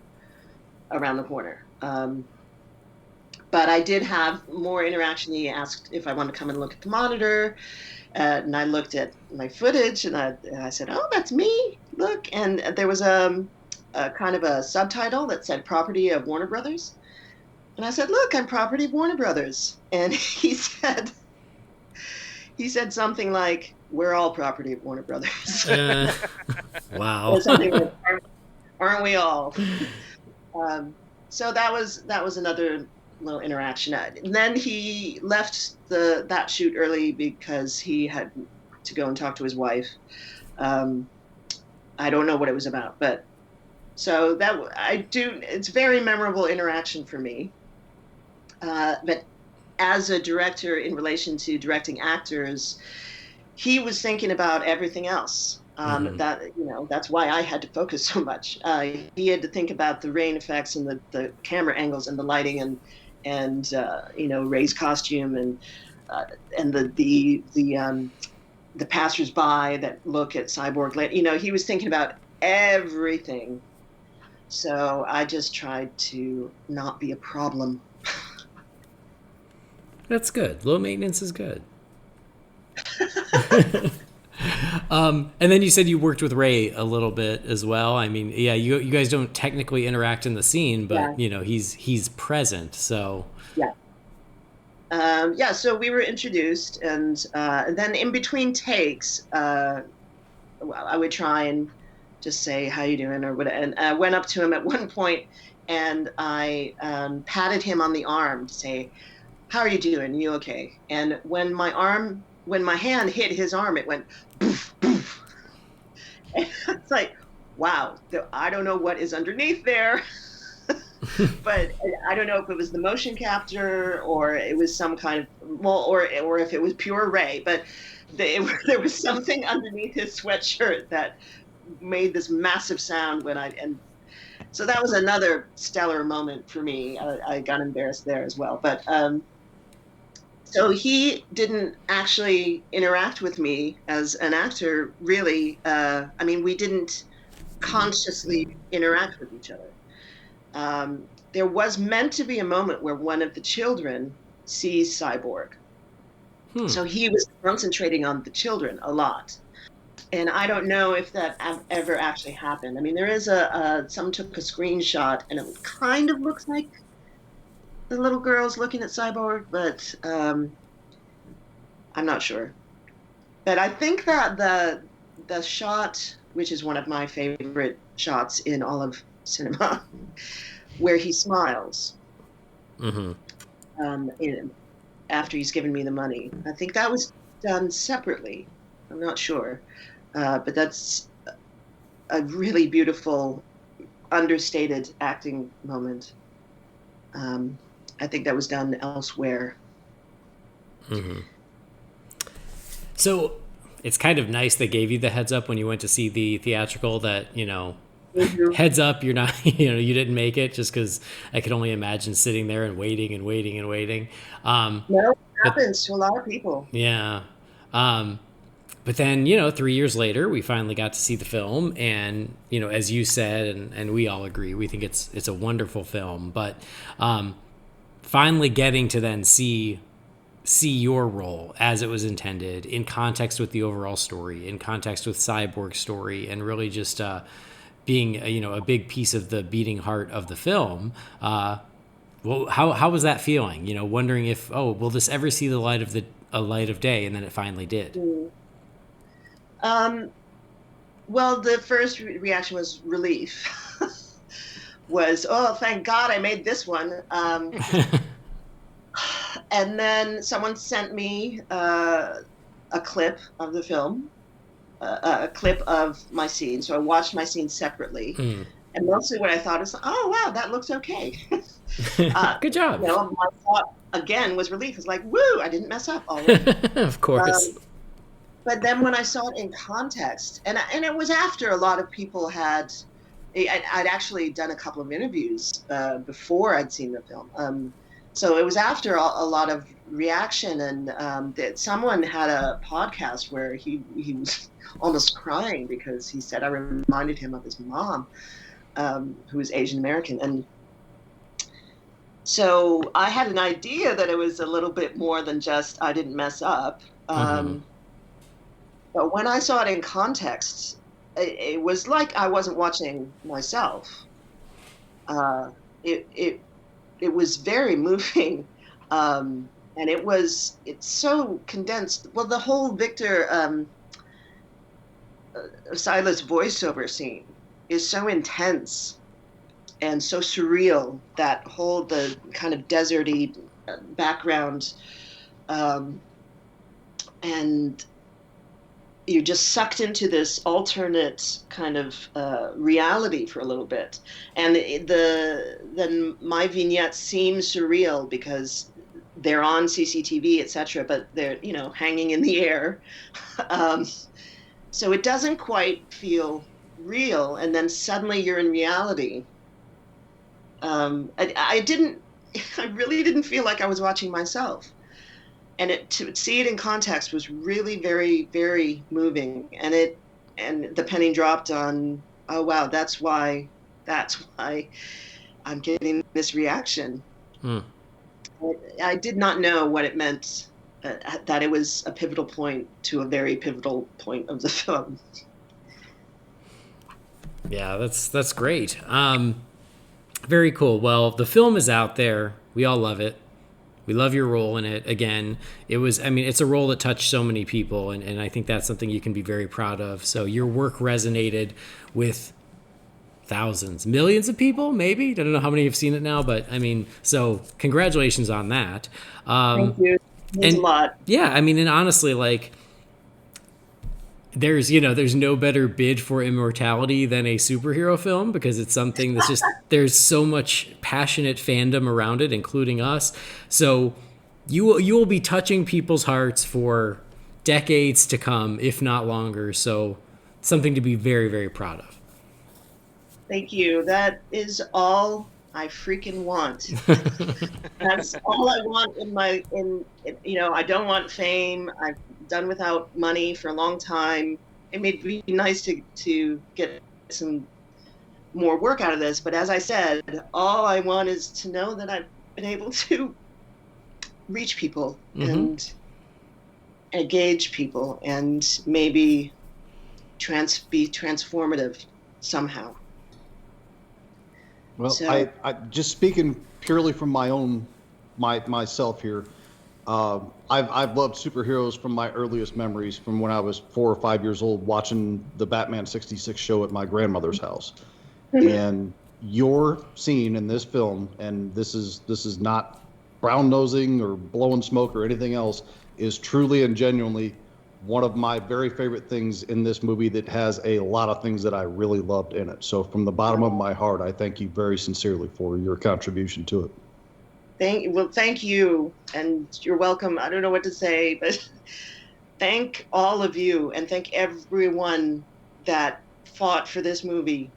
around the corner. But I did have more interaction. He asked if I wanted to come and look at the monitor, and I looked at my footage, and I said, "Oh, that's me. Look." And there was a kind of a subtitle that said "Property of Warner Brothers," and I said, "Look, I'm property of Warner Brothers." And he said something like, "We're all property of Warner Brothers." Wow. Or something like, "Aren't we all?" So that was another little interaction. And then he left that shoot early because he had to go and talk to his wife. I don't know what it was about, but so it's very memorable interaction for me. But as a director, in relation to directing actors, he was thinking about everything else. That's why I had to focus so much. He had to think about the rain effects and the camera angles and the lighting and Ray's costume and the passersby that look at Cyborg. He was thinking about everything. So I just tried to not be a problem. That's good. Low maintenance is good. And then you said you worked with Ray a little bit as well. I mean, yeah, you guys don't technically interact in the scene, but he's present. So so we were introduced, and then in between takes, I would try and just say, "How you doing?" or whatever. And I went up to him at one point, and I patted him on the arm to say, "How are you doing? You okay?" And when my hand hit his arm, it went poof, poof. And it's like, wow, I don't know what is underneath there. But I don't know if it was the motion capture or it was some kind of, or if it was pure Ray, but there was something underneath his sweatshirt that made this massive sound and so that was another stellar moment for me. I got embarrassed there as well, but so he didn't actually interact with me as an actor, really. We didn't consciously interact with each other. There was meant to be a moment where one of the children sees Cyborg. So he was concentrating on the children a lot. And I don't know if that ever actually happened. I mean, there is someone took a screenshot, and it kind of looks like the little girl's looking at Cyborg, but I'm not sure. But I think that the shot, which is one of my favorite shots in all of cinema, where he smiles after he's given me the money, I think that was done separately. I'm not sure, but that's a really beautiful, understated acting moment. I think that was done elsewhere. Mm-hmm. So it's kind of nice they gave you the heads up when you went to see the theatrical that, Mm-hmm. heads up, you're not, you didn't make it, just because I could only imagine sitting there and waiting and waiting and waiting. No, it happens to a lot of people. Yeah. But then, 3 years later, we finally got to see the film. And, as you said, and we all agree, we think it's a wonderful film. But finally getting to then see your role as it was intended in context with the overall story, in context with Cyborg's story, and really just being, a big piece of the beating heart of the film. Well, how was that feeling? Wondering if, will this ever see the light of day? And then it finally did. Well, the first reaction was relief. Was, oh, thank God I made this one. And then someone sent me a clip of the film, a clip of my scene. So I watched my scene separately. And mostly what I thought is, oh, wow, that looks okay. Good job. My thought, again, was relief. It's like, woo, I didn't mess up already. Of course. But then when I saw it in context, and it was after a lot of people I'd actually done a couple of interviews before I'd seen the film. So it was after a lot of reaction, and that someone had a podcast where he was almost crying because he said I reminded him of his mom, who was Asian American. And so I had an idea that it was a little bit more than just I didn't mess up. But when I saw it in context, it was like I wasn't watching myself. It was very moving, and it's so condensed. Well, the whole Victor Silas voiceover scene is so intense and so surreal. That whole the kind of deserty background, and you're just sucked into this alternate kind of reality for a little bit. And then my vignettes seem surreal because they're on CCTV, etc., but they're, hanging in the air. So it doesn't quite feel real. And then suddenly you're in reality. I really didn't feel like I was watching myself. And to see it in context was really very, very moving. And the penny dropped on, oh wow, that's why I'm getting this reaction. I did not know what it meant, that it was a pivotal point to a very pivotal point of the film. Yeah, that's great. Very cool. Well, the film is out there. We all love it. We love your role in it. Again, it's a role that touched so many people, and I think that's something you can be very proud of. So your work resonated with thousands, millions of people, maybe. I don't know how many have seen it now, but so congratulations on that. Thank you. It means a lot. Yeah, and honestly, like, there's no better bid for immortality than a superhero film, because it's something that's just, there's so much passionate fandom around it, including us. So you will be touching people's hearts for decades to come, if not longer. So something to be very, very proud of. Thank you. That is all I freaking want. That's all I want I don't want fame. I've done without money for a long time. It may be nice to get some more work out of this, but as I said, all I want is to know that I've been able to reach people and engage people and maybe be transformative somehow. Well, so, I just speaking purely from myself here. I've loved superheroes from my earliest memories, from when I was 4 or 5 years old, watching the Batman '66 show at my grandmother's house. And your scene in this film, and this is not brown nosing or blowing smoke or anything else, is truly and genuinely one of my very favorite things in this movie that has a lot of things that I really loved in it. So from the bottom of my heart, I thank you very sincerely for your contribution to it. Thank you, and you're welcome. I don't know what to say, but thank all of you, and thank everyone that fought for this movie.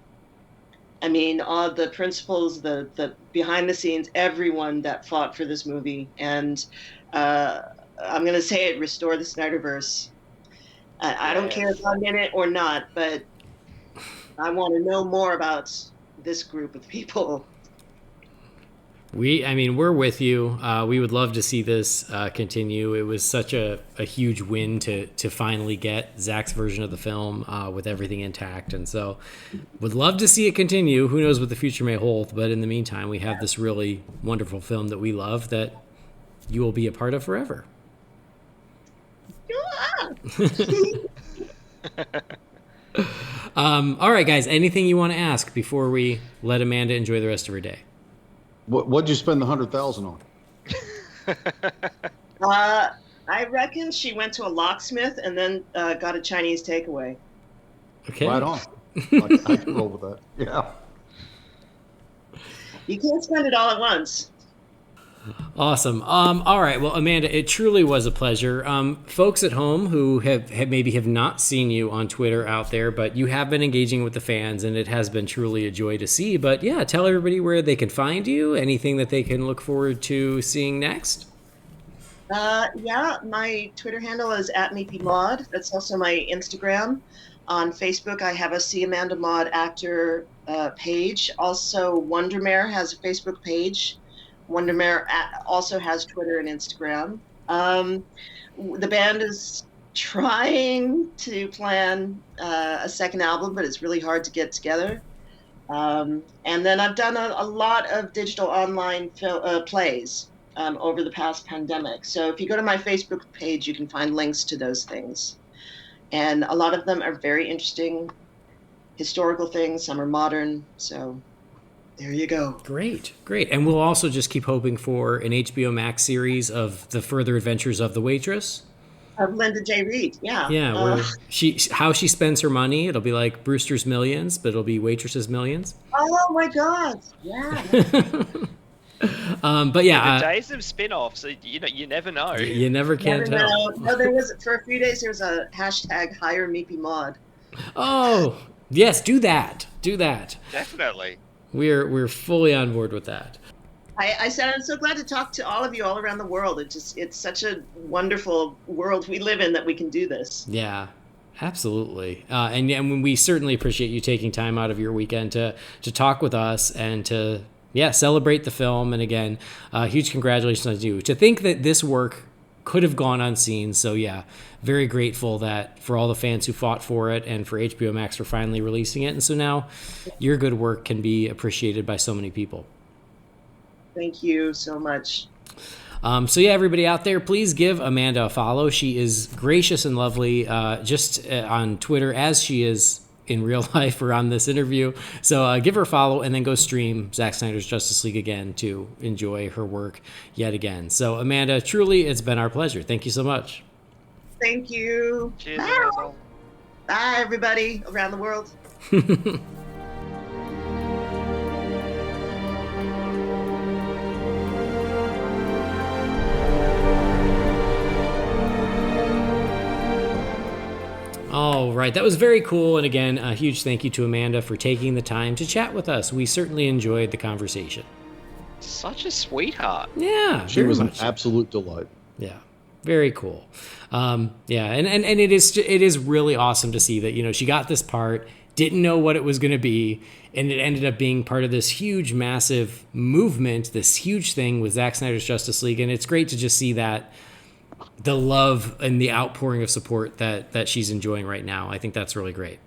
I mean, all the principals, the behind the scenes, everyone that fought for this movie. And I'm going to say it, restore the Snyderverse. I don't care if I'm in it or not, but I want to know more about this group of people. We're with you. We would love to see this continue. It was such a huge win to finally get Zack's version of the film with everything intact. And so would love to see it continue. Who knows what the future may hold. But in the meantime, we have this really wonderful film that we love that you will be a part of forever. All right, guys. Anything you want to ask before we let Amanda enjoy the rest of her day? What'd you spend the $100,000 on? I reckon she went to a locksmith and then got a Chinese takeaway. Okay. Right on. I can roll with that. Yeah. You can't spend it all at once. Awesome. All right. Well, Amanda, it truly was a pleasure. Folks at home who have not seen you on Twitter out there, but you have been engaging with the fans, and it has been truly a joy to see. But yeah, tell everybody where they can find you, anything that they can look forward to seeing next. Yeah, my Twitter handle is @MeepyMaud. That's also my Instagram. On Facebook, I have a See Amanda Maud actor page. Also, Wondermare has a Facebook page. Wondermare also has Twitter and Instagram. The band is trying to plan a second album, but it's really hard to get together. And then I've done a lot of digital online plays over the past pandemic. So if you go to my Facebook page, you can find links to those things. And a lot of them are very interesting historical things. Some are modern. So there you go. Great. And we'll also just keep hoping for an HBO Max series of the further adventures of the Waitress. Of Linda J. Reed, yeah. Yeah, where how she spends her money. It'll be like Brewster's Millions, but it'll be Waitress's Millions. Oh my God, yeah. But yeah. The days of spin-offs, you never know. You never can tell. No, there was, for a few days, there was a hashtag hire Meepy Maud. Oh, yes, do that. Definitely. We're fully on board with that. I said I'm so glad to talk to all of you all around the world. It's such a wonderful world we live in that we can do this. Yeah, absolutely. And we certainly appreciate you taking time out of your weekend to talk with us and to celebrate the film. And again, huge congratulations on you. To think that this work could have gone unseen. So yeah, very grateful that for all the fans who fought for it and for HBO Max for finally releasing it. And so now your good work can be appreciated by so many people. Thank you so much. So yeah, everybody out there, please give Amanda a follow. She is gracious and lovely, just on Twitter as she is in real life or on this interview. So give her a follow and then go stream Zack Snyder's Justice League again to enjoy her work yet again. So Amanda, truly, it's been our pleasure. Thank you so much. Thank you. Cheers. Bye. Bye, everybody around the world. All right, that was very cool. And again, a huge thank you to Amanda for taking the time to chat with us. We certainly enjoyed the conversation. Such a sweetheart. Yeah, she was an absolute delight. Yeah, very cool. And it is really awesome to see that, she got this part, didn't know what it was going to be, and it ended up being part of this huge, massive movement, this huge thing with Zack Snyder's Justice League. And it's great to just see that the love and the outpouring of support that she's enjoying right now. I think that's really great.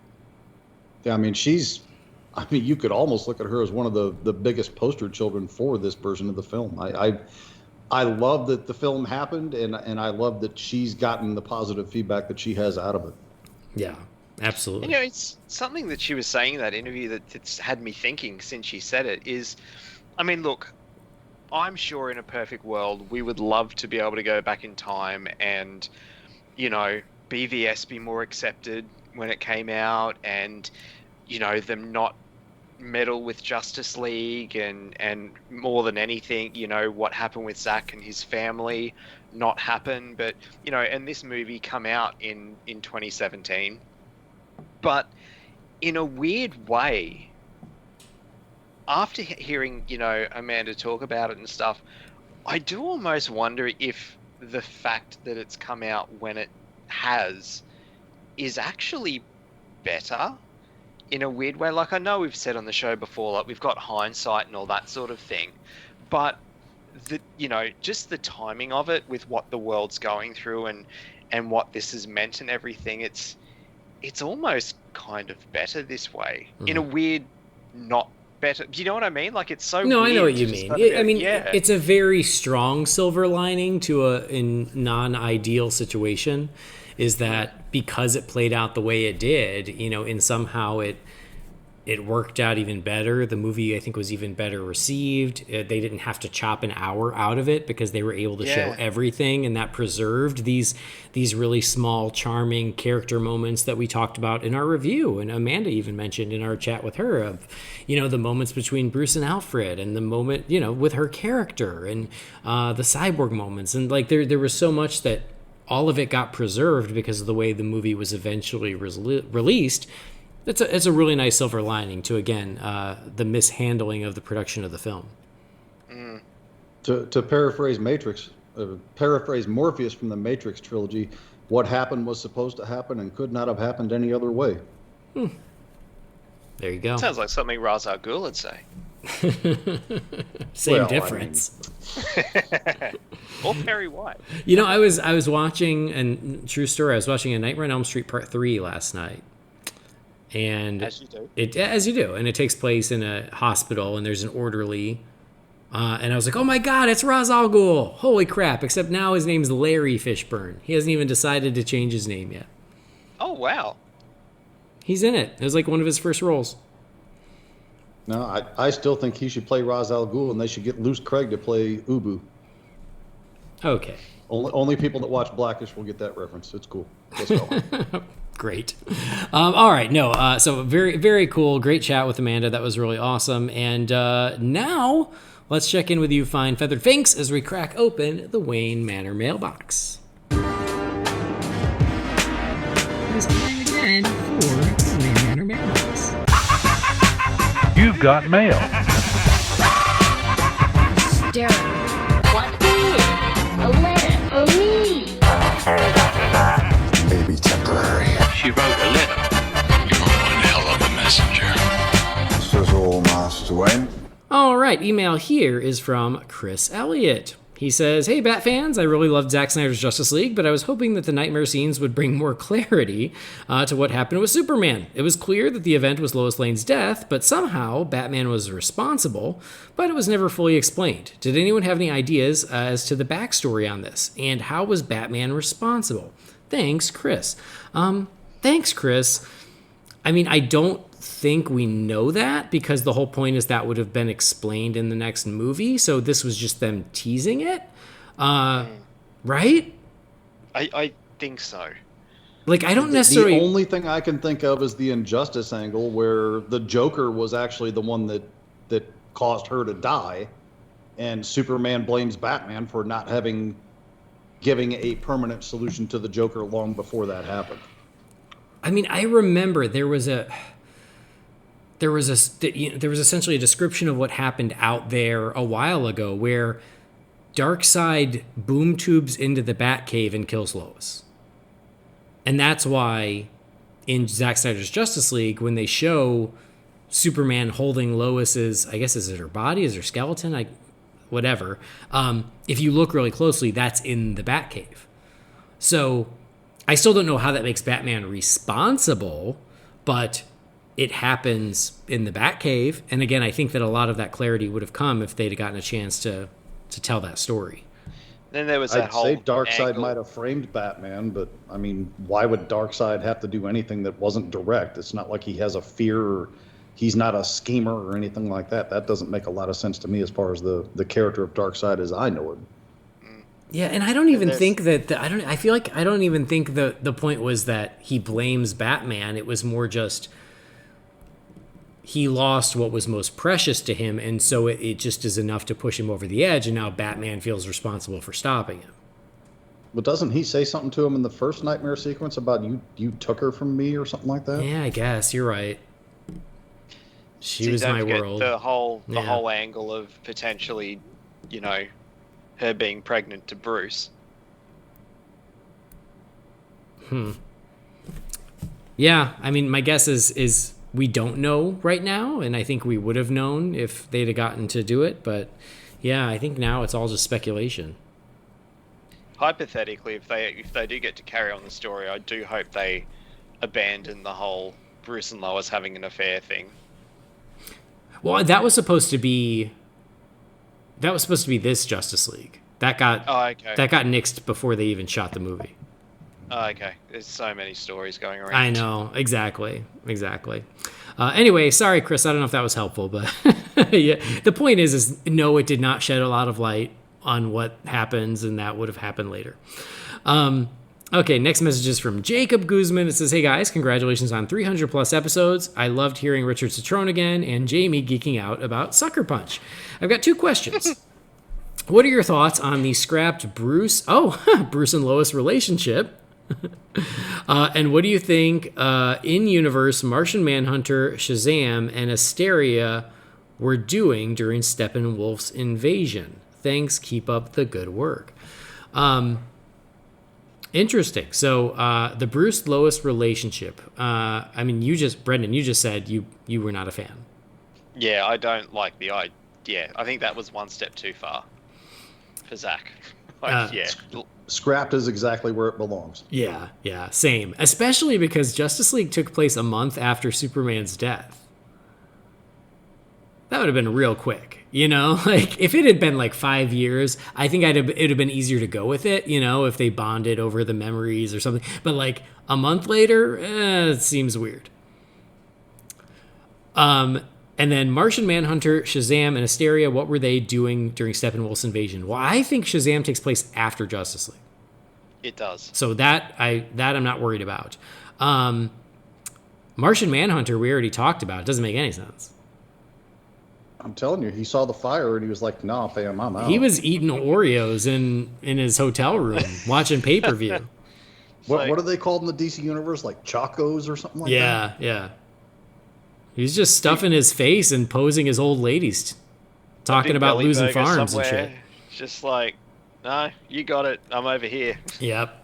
Yeah, you could almost look at her as one of the biggest poster children for this version of the film. I love that the film happened, and I love that she's gotten the positive feedback that she has out of it. Yeah, absolutely. It's something that she was saying in that interview that's had me thinking since she said it is, look, I'm sure in a perfect world, we would love to be able to go back in time and, BVS be more accepted when it came out, and, them not meddle with Justice League, and more than anything, what happened with Zack and his family not happen. But, and this movie come out in 2017. But in a weird way, after hearing, Amanda talk about it and stuff, I do almost wonder if the fact that it's come out when it has is actually better in a weird way. Like, I know we've said on the show before, like, we've got hindsight and all that sort of thing, but just the timing of it with what the world's going through and what this has meant and everything, it's almost kind of better this way. In a weird, not better. Do you know what I mean? Like, it's so No, weird. I know what you mean. It's a very strong silver lining to a non-ideal situation, is that because it played out the way it did, and somehow it worked out even better. The movie, I think, was even better received. They didn't have to chop an hour out of it because they were able to show everything, and that preserved these really small, charming character moments that we talked about in our review, and Amanda even mentioned in our chat with her of, the moments between Bruce and Alfred, and the moment, with her character, and the cyborg moments, and like there was so much that all of it got preserved because of the way the movie was eventually released. It's a really nice silver lining to, again, the mishandling of the production of the film. To paraphrase Morpheus from the Matrix trilogy, what happened was supposed to happen and could not have happened any other way. There you go. Sounds like something Ra's al Ghul would say. Same difference. Or Perry White. I was watching, and true story, I was watching A Nightmare on Elm Street Part 3 last night. And as you do, and it takes place in a hospital, and there's an orderly, and I was like, oh my god, it's Ra's al Ghul, holy crap, except now his name's Larry Fishburne. He hasn't even decided to change his name yet. Oh wow, he's in it. It was like one of his first roles. No, I still think he should play Ra's al Ghul, and they should get Luce Craig to play Ubu. Okay. Only people that watch Blackish will get that reference. It's cool. Let's go. Great. All right. No. So very, very cool. Great chat with Amanda. That was really awesome. And now let's check in with you, fine feathered finks, as we crack open the Wayne Manor mailbox. It's time again for the Wayne Manor mailbox. You've got mail. Darren, what is a letter for me? Maybe temporary. She wrote a letter. You're one hell of a messenger. This is all Master Wayne. All right, email here is from Chris Elliott. He says, hey, Bat fans, I really loved Zack Snyder's Justice League, but I was hoping that the nightmare scenes would bring more clarity to what happened with Superman. It was clear that the event was Lois Lane's death, but somehow Batman was responsible, but it was never fully explained. Did anyone have any ideas as to the backstory on this? And how was Batman responsible? Thanks, Chris. Thanks, Chris. I mean, I don't think we know that, because the whole point is that would have been explained in the next movie, so this was just them teasing it, right? I think so. Like, I don't necessarily... The only thing I can think of is the Injustice angle, where the Joker was actually the one that caused her to die, and Superman blames Batman for not giving a permanent solution to the Joker long before that happened. I mean, I remember there was essentially a description of what happened out there a while ago, where Darkseid boom tubes into the Batcave and kills Lois. And that's why in Zack Snyder's Justice League, when they show Superman holding Lois's, I guess, is it her body, is her skeleton, whatever, if you look really closely, that's in the Batcave. So I still don't know how that makes Batman responsible, but it happens in the Batcave. And again, I think that a lot of that clarity would have come if they'd gotten a chance to tell that story. Then there was that I'd whole say Darkseid angle. might have framed Batman, but I mean, why would Darkseid have to do anything that wasn't direct? It's not like he has a fear. he's not a schemer or anything like that. That doesn't make a lot of sense to me as far as the character of Darkseid as I know him. Yeah, and I don't even think that I feel like I don't even think the point was that he blames Batman. It was more just he lost what was most precious to him, and so it just is enough to push him over the edge, and now Batman feels responsible for stopping him. But doesn't he say something to him in the first nightmare sequence about you took her from me or something like that? Yeah, I guess you're right. She was don't my forget world. The whole angle of potentially, her being pregnant to Bruce. Yeah, I mean, my guess is we don't know right now, and I think we would have known if they'd have gotten to do it. But yeah, I think now it's all just speculation. Hypothetically, if they do get to carry on the story, I do hope they abandon the whole Bruce and Lois having an affair thing. Well, that was supposed to be this Justice League. That got nixed before they even shot the movie. Oh, okay. There's so many stories going around. I know, exactly. Anyway, sorry, Chris. I don't know if that was helpful, but yeah, the point is no, it did not shed a lot of light on what happens, and that would have happened later. Okay, next message is from Jacob Guzman. It says, "Hey guys, congratulations on 300 plus episodes. I loved hearing Richard Citrone again and Jamie geeking out about Sucker Punch. I've got two questions. What are your thoughts on the scrapped Bruce and Lois relationship? And what do you think in-universe Martian Manhunter, Shazam, and Asteria were doing during Steppenwolf's invasion? Thanks, keep up the good work." Interesting. So the Bruce-Lois relationship. I mean, Brendan, you just said you were not a fan. Yeah, I don't like the idea. Yeah, I think that was one step too far for Zack. Scrapped is exactly where it belongs. Yeah, same. Especially because Justice League took place a month after Superman's death. That would have been real quick, Like, if it had been like 5 years, I think it'd have been easier to go with it, if they bonded over the memories or something. But like a month later, it seems weird. And then Martian Manhunter, Shazam, and Asteria, what were they doing during Steppenwolf's invasion? Well, I think Shazam takes place after Justice League. It does. So that I'm not worried about. Martian Manhunter, we already talked about. It doesn't make any sense. I'm telling you, he saw the fire and he was like, "Nah, fam, I'm out." He was eating Oreos in his hotel room, watching pay-per-view. What are they called in the DC universe? Like Chacos or something like that? Yeah. He's just stuffing his face and posing as old ladies, talking about losing farms and shit. Just like, no, you got it. I'm over here. Yep.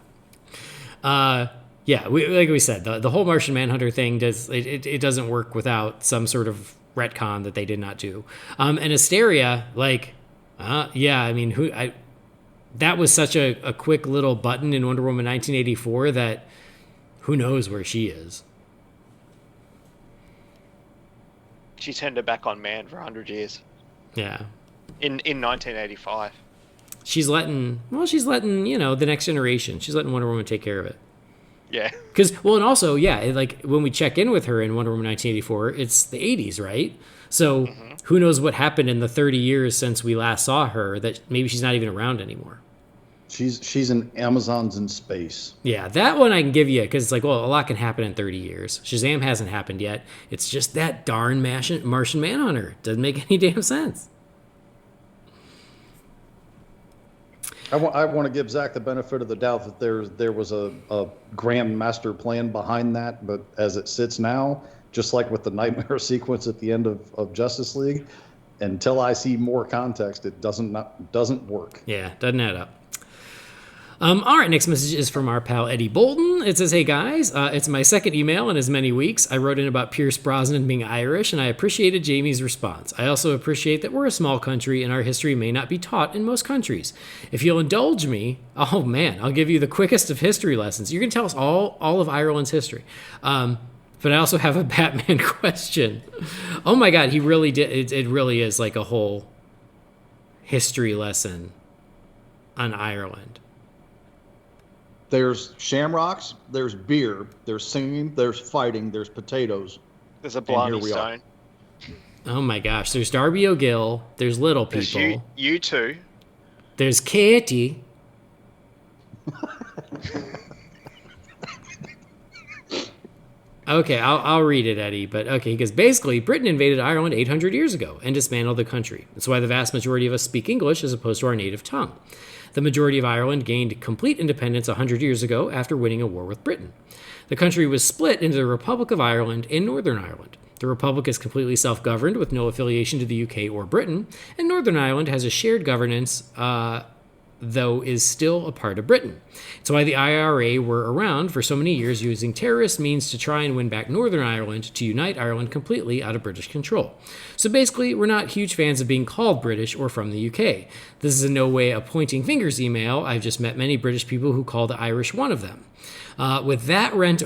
Like we said, the whole Martian Manhunter thing it doesn't work without some sort of retcon that they did not do. And Asteria, I mean, that was such a quick little button in Wonder Woman 1984 that who knows where she is. She turned her back on man for 100 years. Yeah. In 1985. She's letting the next generation. She's letting Wonder Woman take care of it. Yeah. And also, like when we check in with her in Wonder Woman 1984, it's the 80s, right? So who knows what happened in the 30 years since we last saw her that maybe she's not even around anymore. She's in Amazons in space. Yeah, that one I can give you because it's like, well, a lot can happen in 30 years. Shazam hasn't happened yet. It's just that darn Martian Manhunter. Doesn't make any damn sense. I want to give Zack the benefit of the doubt that there was a grand master plan behind that, but as it sits now, just like with the nightmare sequence at the end of Justice League, until I see more context, it doesn't work. Yeah, doesn't add up. All right, next message is from our pal Eddie Bolton. It says, "Hey guys, it's my second email in as many weeks. I wrote in about Pierce Brosnan being Irish, and I appreciated Jamie's response. I also appreciate that we're a small country and our history may not be taught in most countries. If you'll indulge me, oh man, I'll give you the quickest of history lessons. You can tell us all of Ireland's history. But I also have a Batman question. Oh my God, he really did. It really is like a whole history lesson on Ireland. There's shamrocks, there's beer, there's singing, there's fighting, there's potatoes. There's a Blarney Stone. Oh my gosh. There's Darby O'Gill. There's Little There's People. you two. There's Katie. Okay, I'll read it, Eddie. But okay, because basically Britain invaded Ireland 800 years ago and dismantled the country. That's why the vast majority of us speak English as opposed to our native tongue. The majority of Ireland gained complete independence 100 years ago after winning a war with Britain. The country was split into the Republic of Ireland and Northern Ireland. The Republic is completely self-governed with no affiliation to the UK or Britain, and Northern Ireland has a shared governance, though is still a part of Britain. It's why the IRA were around for so many years, using terrorist means to try and win back Northern Ireland to unite Ireland completely out of British control. So basically, we're not huge fans of being called British or from the UK. This is in no way a pointing fingers email. I've just met many British people who call the Irish one of them. With that rant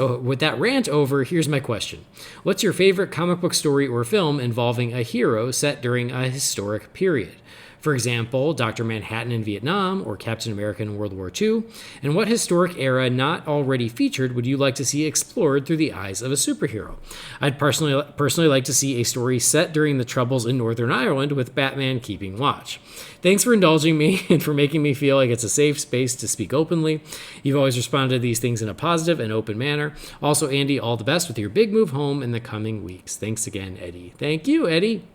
over, here's my question. What's your favorite comic book story or film involving a hero set during a historic period? For example, Dr. Manhattan in Vietnam or Captain America in World War II? And what historic era not already featured would you like to see explored through the eyes of a superhero? I'd personally like to see a story set during the Troubles in Northern Ireland with Batman keeping watch. Thanks for indulging me and for making me feel like it's a safe space to speak openly. You've always responded to these things in a positive and open manner. Also, Andy, all the best with your big move home in the coming weeks. Thanks again, Eddie. Thank you, Eddie.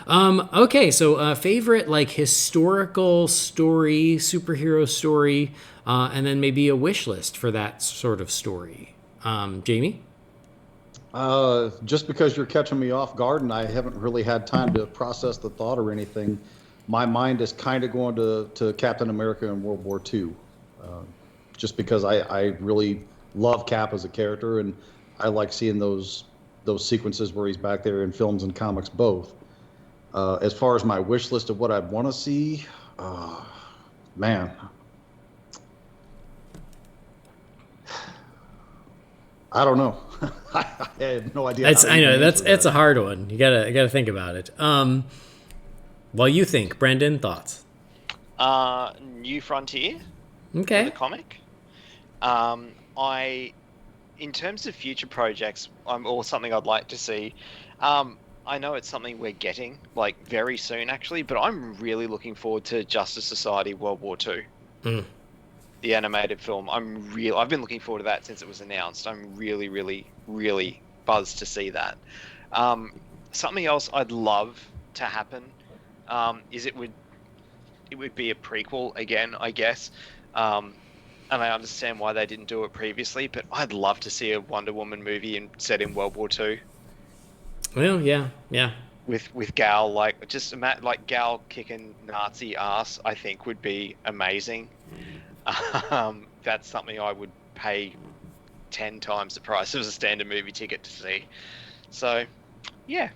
Okay, so favorite like historical story, superhero story, and then maybe a wish list for that sort of story. Jamie? Just because you're catching me off guard and I haven't really had time to process the thought or anything, my mind is kind of going to Captain America in World War II. Just because I really love Cap as a character, and I like seeing those sequences where he's back there in films and comics both. As far as my wish list of what I'd want to see, man, I don't know. I have no idea. That's a hard one. You gotta think about it. While you think, Brendan, thoughts? New Frontier. Okay. For the comic. In terms of future projects, or something I'd like to see. I know it's something we're getting like very soon, actually, but I'm really looking forward to Justice Society World War II, the animated film. I've been looking forward to that since it was announced. I'm really, really, really buzzed to see that. Something else I'd love to happen is it would be a prequel again, I guess. And I understand why they didn't do it previously, but I'd love to see a Wonder Woman movie set in World War II. Well, yeah. With Gal, like Gal kicking Nazi ass, I think would be amazing. That's something I would pay 10 times the price of a standard movie ticket to see. So, yeah.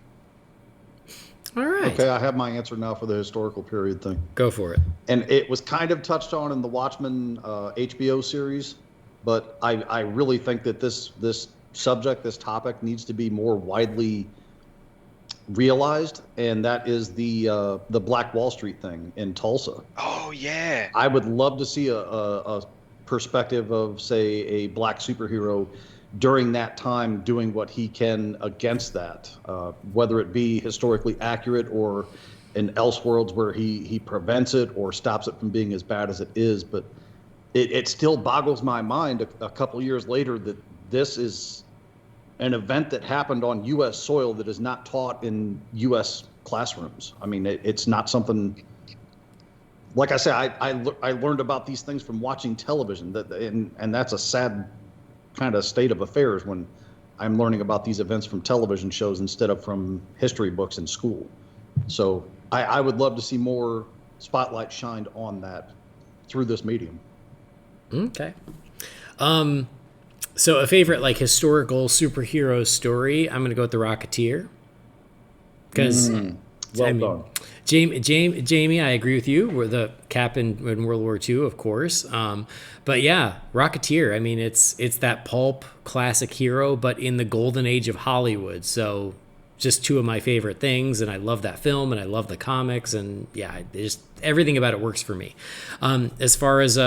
All right. Okay, I have my answer now for the historical period thing. Go for it. And it was kind of touched on in the Watchmen HBO series, but I really think that this subject, this topic, needs to be more widely realized, and that is the Black Wall Street thing in Tulsa. Oh yeah. I would love to see a perspective of, say, a black superhero during that time doing what he can against that, whether it be historically accurate or in Elseworlds where he prevents it or stops it from being as bad as it is. But it still boggles my mind a couple years later that this is an event that happened on U.S. soil that is not taught in U.S. classrooms. I mean, it's not something. Like I say, I learned about these things from watching television, and that's a sad kind of state of affairs when I'm learning about these events from television shows instead of from history books in school. So I would love to see more spotlight shined on that through this medium. Okay. So a favorite like historical superhero story, I'm going to go with The Rocketeer. Because done. Jamie, I agree with you. We're the Cap in World War II, of course. But yeah, Rocketeer. I mean, it's that pulp classic hero, but in the golden age of Hollywood. So just two of my favorite things, and I love that film, and I love the comics, and yeah, just everything about it works for me. As far as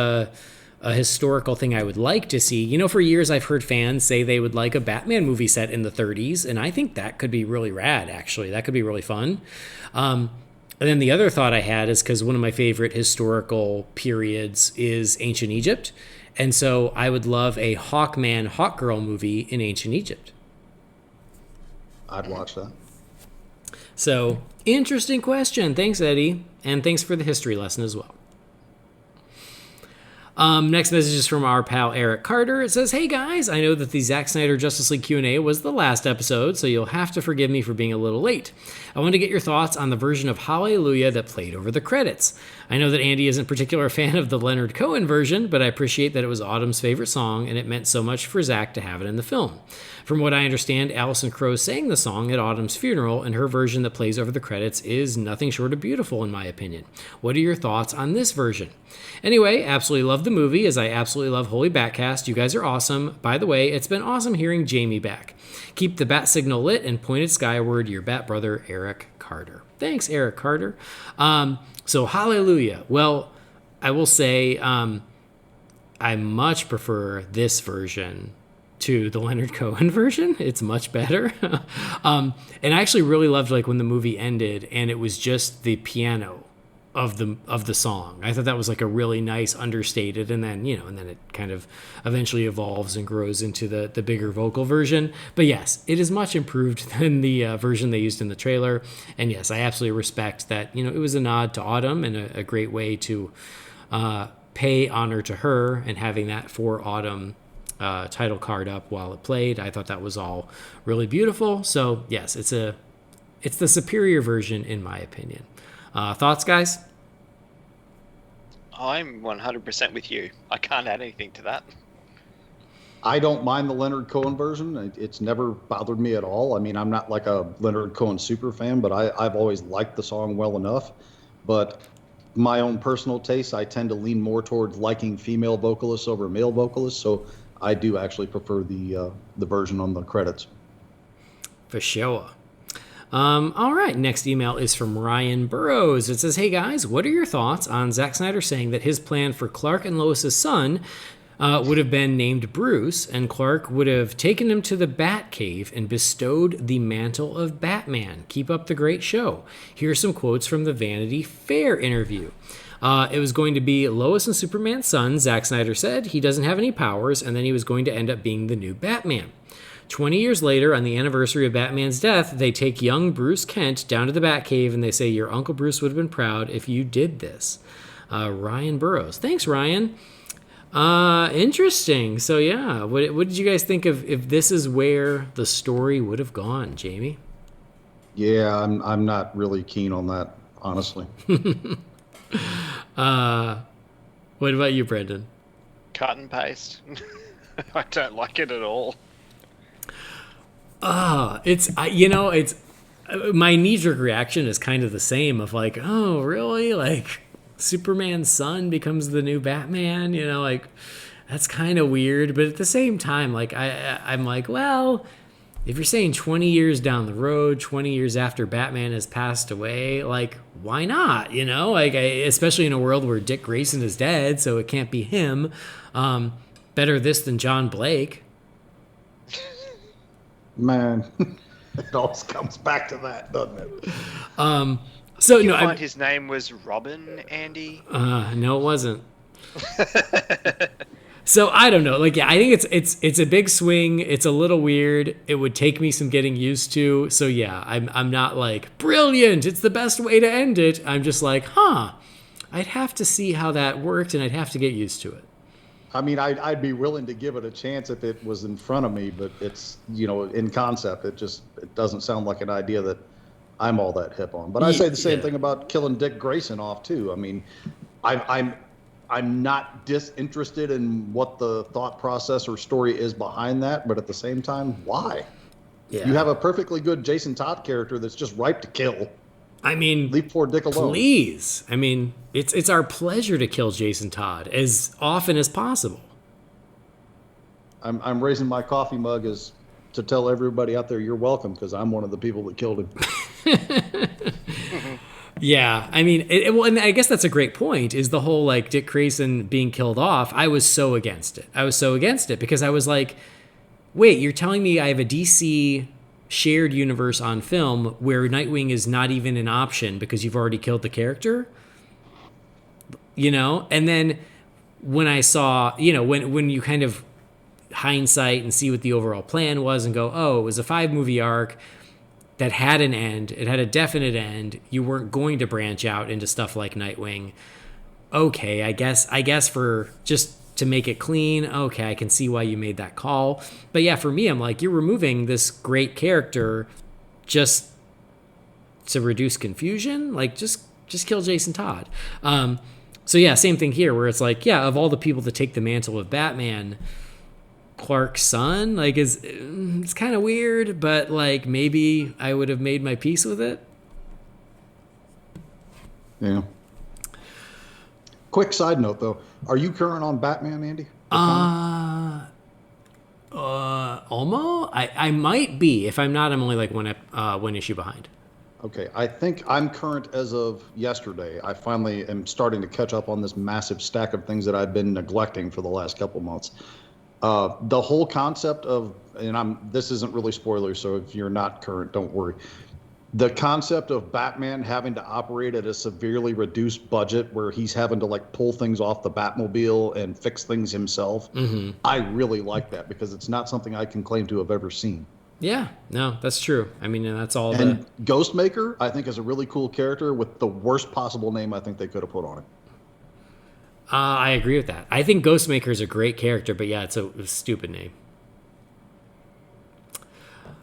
a historical thing I would like to see. You know, for years I've heard fans say they would like a Batman movie set in the 30s, and I think that could be really rad, actually. That could be really fun. And then the other thought I had is because one of my favorite historical periods is ancient Egypt, and so I would love a Hawkman, Hawkgirl movie in ancient Egypt. I'd watch that. So, interesting question. Thanks, Eddie, and thanks for the history lesson as well. Next message is from our pal Eric Carter. It says, "Hey guys, I know that the Zack Snyder Justice League Q&A was the last episode, so you'll have to forgive me for being a little late. I want to get your thoughts on the version of Hallelujah that played over the credits. I know that Andy isn't a particular fan of the Leonard Cohen version, but I appreciate that it was Autumn's favorite song, and it meant so much for Zack to have it in the film. From what I understand, Alison Krauss sang the song at Autumn's funeral, and her version that plays over the credits is nothing short of beautiful, in my opinion. What are your thoughts on this version? Anyway, absolutely love the movie, as I absolutely love Holy BatCast. You guys are awesome. By the way, it's been awesome hearing Jamie back. Keep the bat signal lit and pointed skyward, your bat brother, Eric Carter." Thanks, Eric Carter. So, Hallelujah. Well, I will say I much prefer this version to the Leonard Cohen version. It's much better. And I actually really loved like when the movie ended and it was just the piano of the song. I thought that was like a really nice understated, and then it kind of eventually evolves and grows into the bigger vocal version. But yes, it is much improved than the version they used in the trailer. And yes, I absolutely respect that. It was a nod to Autumn and a great way to pay honor to her, and having that For Autumn title card up while it played. I thought that was all really beautiful. So yes, it's the superior version in my opinion. Thoughts, guys? I'm 100% with you. I can't add anything to that. I don't mind the Leonard Cohen version. It's never bothered me at all. I mean, I'm not like a Leonard Cohen super fan, but I've always liked the song well enough. But my own personal taste, I tend to lean more towards liking female vocalists over male vocalists. So I do actually prefer the version on the credits. For sure. All right, next email is from Ryan Burrows. It says, "Hey guys, what are your thoughts on Zack Snyder saying that his plan for Clark and Lois's son would have been named Bruce, and Clark would have taken him to the Batcave and bestowed the mantle of Batman? Keep up the great show. Here's some quotes from the Vanity Fair interview. It was going to be Lois and Superman's son. Zack Snyder said he doesn't have any powers, and then he was going to end up being the new Batman. 20 years later, on the anniversary of Batman's death, they take young Bruce Kent down to the Batcave and they say, your Uncle Bruce would have been proud if you did this." Ryan Burrows. Thanks, Ryan. Interesting. So, yeah, what did you guys think of if this is where the story would have gone, Jamie? Yeah, I'm not really keen on that, honestly. What about you, Brendan? Cut and paste. I don't like it at all. It's my knee-jerk reaction is kind of the same of like, oh, really? Like, Superman's son becomes the new Batman? Like, that's kind of weird. But at the same time, like, I'm like, well, if you're saying 20 years down the road, 20 years after Batman has passed away, like, why not? Like, especially in a world where Dick Grayson is dead, so it can't be him. Better this than John Blake. Man, it always comes back to that, doesn't it? So you find his name was Robin, Andy? No, it wasn't. So I don't know. Like, yeah, I think it's a big swing. It's a little weird. It would take me some getting used to. So yeah, I'm not like brilliant. It's the best way to end it. I'm just like, I'd have to see how that worked, and I'd have to get used to it. I mean, I'd be willing to give it a chance if it was in front of me, but it's, in concept, it doesn't sound like an idea that I'm all that hip on. But I say the same thing about killing Dick Grayson off too. I mean, I'm not disinterested in what the thought process or story is behind that, but at the same time, why? Yeah. You have a perfectly good Jason Todd character that's just ripe to kill. I mean, leave poor Dick alone. Please. I mean, it's our pleasure to kill Jason Todd as often as possible. I'm raising my coffee mug as to tell everybody out there you're welcome, because I'm one of the people that killed him. Yeah, I mean, well, and I guess that's a great point, is the whole, like, Dick Grayson being killed off. I was so against it. Because I was like, wait, you're telling me I have a DC shared universe on film where Nightwing is not even an option because you've already killed the character? And then when I saw, when you kind of hindsight and see what the overall plan was and go, oh, it was a 5-movie arc that had an end. It had a definite end. You weren't going to branch out into stuff like Nightwing. Okay, I guess for just to make it clean, okay, I can see why you made that call. But yeah, for me, I'm like, you're removing this great character just to reduce confusion. Like, just kill Jason Todd. So yeah, same thing here, where it's like, yeah, of all the people to take the mantle of Batman, Clark's son, like, it's kind of weird, but like maybe I would have made my peace with it. Yeah. Quick side note, though. Are you current on Batman, Andy? Almost. I might be. If I'm not, I'm only like one issue behind. Okay, I think I'm current as of yesterday. I finally am starting to catch up on this massive stack of things that I've been neglecting for the last couple months. The whole concept of, and this isn't really spoilers, so if you're not current, don't worry. The concept of Batman having to operate at a severely reduced budget where he's having to like pull things off the Batmobile and fix things himself. Mm-hmm. I really like that because it's not something I can claim to have ever seen. Yeah, no, that's true. I mean, that's all. And Ghostmaker, I think, is a really cool character with the worst possible name I think they could have put on it. I agree with that. I think Ghostmaker is a great character, but yeah, it's a stupid name.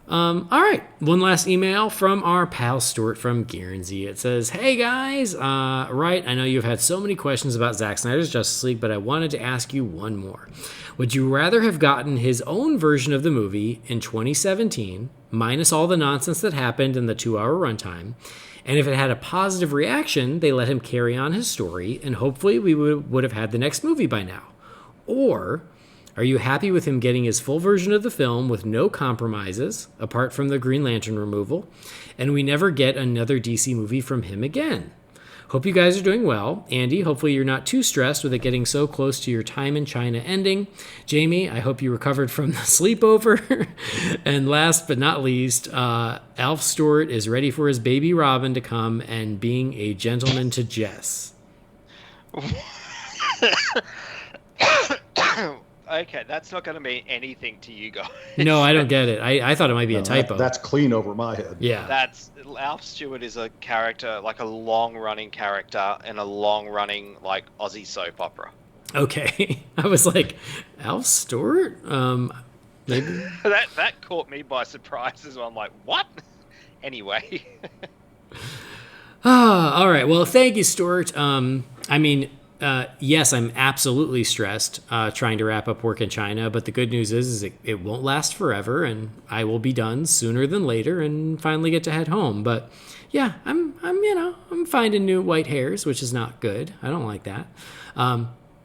All right, one last email from our pal Stuart from Guernsey. It says, hey guys, right, I know you've had so many questions about Zack Snyder's Justice League, but I wanted to ask you one more. Would you rather have gotten his own version of the movie in 2017, minus all the nonsense that happened in the 2-hour runtime, and if it had a positive reaction, they let him carry on his story, and hopefully we would have had the next movie by now? Or are you happy with him getting his full version of the film with no compromises, apart from the Green Lantern removal, and we never get another DC movie from him again? Hope you guys are doing well. Andy, hopefully you're not too stressed with it getting so close to your time in China ending. Jamie, I hope you recovered from the sleepover. And last but not least, Alf Stewart is ready for his baby Robin to come and being a gentleman to Jess. Okay, that's not going to mean anything to you guys. No, I don't get it. I thought it might be a typo. That's clean over my head. Yeah. Alf Stewart is a character, like a long-running character in a long-running, like, Aussie soap opera. Okay. I was like, Alf Stewart? Maybe. that caught me by surprise as well. I'm like, what? Anyway. All right. Well, thank you, Stuart. Yes, I'm absolutely stressed trying to wrap up work in China, but the good news is it won't last forever, and I will be done sooner than later and finally get to head home. But yeah, I'm finding new white hairs, which is not good. I don't like that.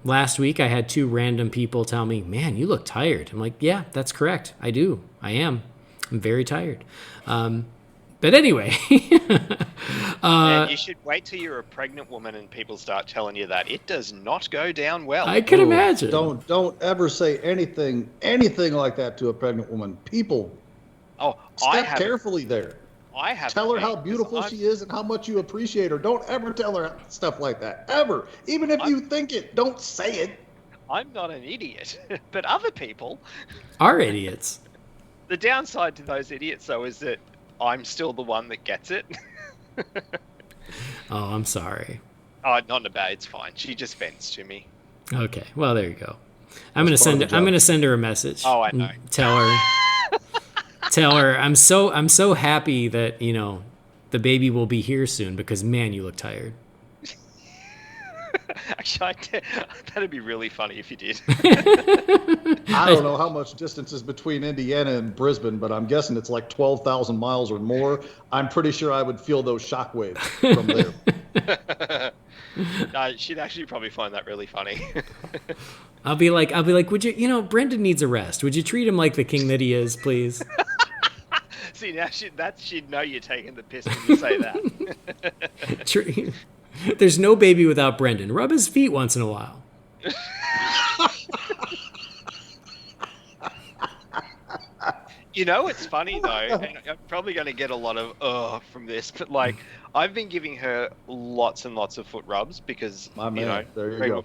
Last week, I had 2 random people tell me, "Man, you look tired." I'm like, "Yeah, that's correct. I do. I am. I'm very tired." But anyway, you should wait till you're a pregnant woman and people start telling you that. It does not go down well. I can imagine. Don't ever say anything like that to a pregnant woman. People, step carefully there. Tell her how beautiful she is and how much you appreciate her. Don't ever tell her stuff like that. Ever. Even if you think it, don't say it. I'm not an idiot, but other people are idiots. The downside to those idiots, though, is that I'm still the one that gets it. Oh, I'm sorry. Oh, not about it. It's fine. She just vents to me. Okay. Well, there you go. I'm gonna send her a message. Oh, I know. Tell her I'm so happy that the baby will be here soon because man, you look tired. Actually, that'd be really funny if you did. I don't know how much distance is between Indiana and Brisbane, but I'm guessing it's like 12,000 miles or more. I'm pretty sure I would feel those shockwaves from there. No, she'd actually probably find that really funny. I'll be like, would you, Brendan needs a rest. Would you treat him like the king that he is, please? See, now she'd know you're taking the piss when you say that. True. There's no baby without Brendan. Rub his feet once in a while. You know, it's funny though, and I'm probably going to get a lot of from this, but like, I've been giving her lots and lots of foot rubs because, there you go.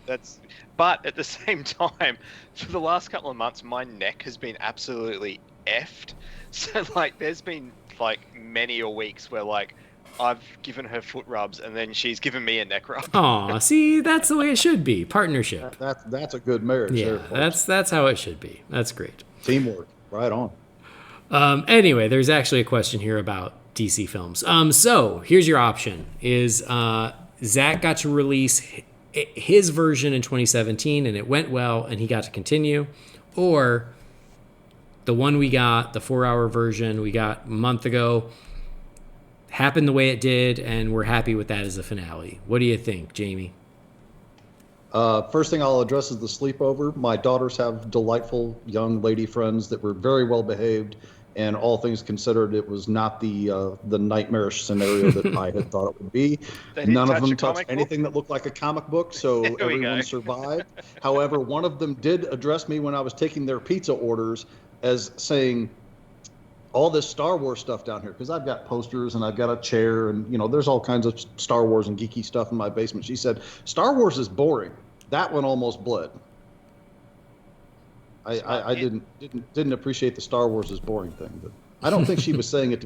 But at the same time, for the last couple of months, my neck has been absolutely effed. So like, there's been like many a weeks where like, I've given her foot rubs and then she's given me a neck rub. Aw, see, that's the way it should be. Partnership. That's a good marriage. Yeah, there, that's how it should be. That's great. Teamwork. Right on. Anyway, there's actually a question here about DC films. So here's your option: is Zack got to release his version in 2017 and it went well and he got to continue, or the one we got, the 4-hour version we got a month ago, happened the way it did and we're happy with that as a finale. What do you think, Jamie? First thing I'll address is the sleepover. My daughters have delightful young lady friends that were very well behaved, and all things considered, it was not the nightmarish scenario that I had thought it would be. None of them touched anything that looked like a comic book, so everyone survived. However, one of them did address me when I was taking their pizza orders as saying, all this Star Wars stuff down here, because I've got posters and I've got a chair and, there's all kinds of Star Wars and geeky stuff in my basement. She said, Star Wars is boring. That one almost bled. I didn't appreciate the Star Wars is boring thing, but I don't think she was saying it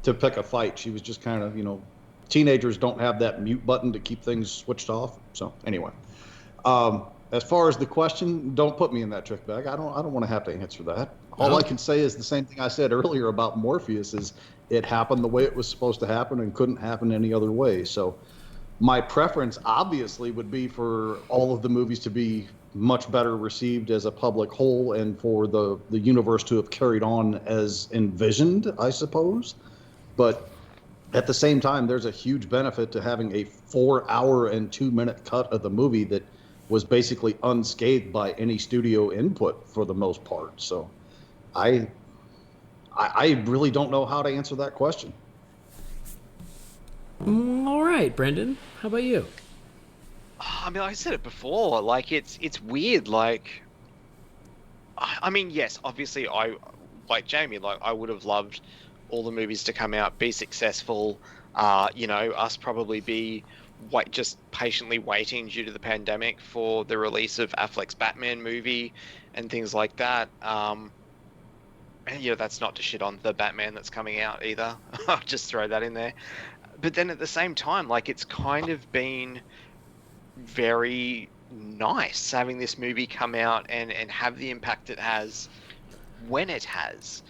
to pick a fight. She was just kind of, teenagers don't have that mute button to keep things switched off. So anyway, as far as the question, don't put me in that trick bag. I don't want to have to answer that. All I can say is the same thing I said earlier about Morpheus is it happened the way it was supposed to happen and couldn't happen any other way. So my preference obviously would be for all of the movies to be much better received as a public whole and for the universe to have carried on as envisioned, I suppose. But at the same time, there's a huge benefit to having a 4-hour and 2-minute cut of the movie that was basically unscathed by any studio input for the most part. So I really don't know how to answer that question. All right, Brendan, how about you? I mean, I said it before, like, it's weird, like, I mean, yes, obviously, like Jamie, like, I would have loved all the movies to come out, be successful, us probably be just patiently waiting due to the pandemic for the release of Affleck's Batman movie and things like that. And, that's not to shit on the Batman that's coming out either. I'll just throw that in there. But then at the same time, like, it's kind of been very nice having this movie come out and have the impact it has when it has.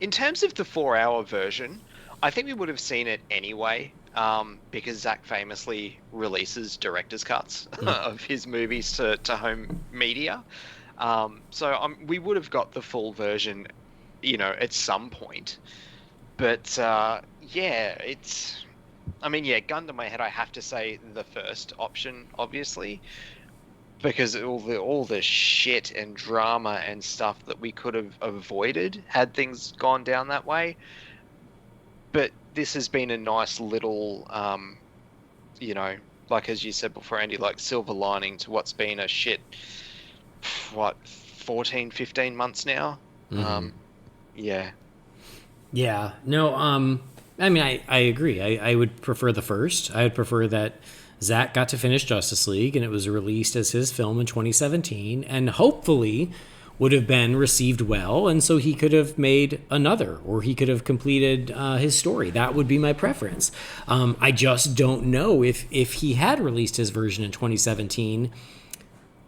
In terms of the 4-hour version, I think we would have seen it anyway, because Zack famously releases director's cuts of his movies to home media. So we would have got the full version, at some point. But gun to my head, I have to say the first option, obviously, because all the shit and drama and stuff that we could have avoided had things gone down that way. But this has been a nice little, like as you said before, Andy, like silver lining to what's been a shit, 14, 15 months now? Mm-hmm. Yeah. Yeah. No, I mean, I agree. I would prefer the first. I would prefer that Zack got to finish Justice League and it was released as his film in 2017 and hopefully would have been received well, and so he could have made another, or he could have completed his story. That would be my preference. I just don't know if he had released his version in 2017,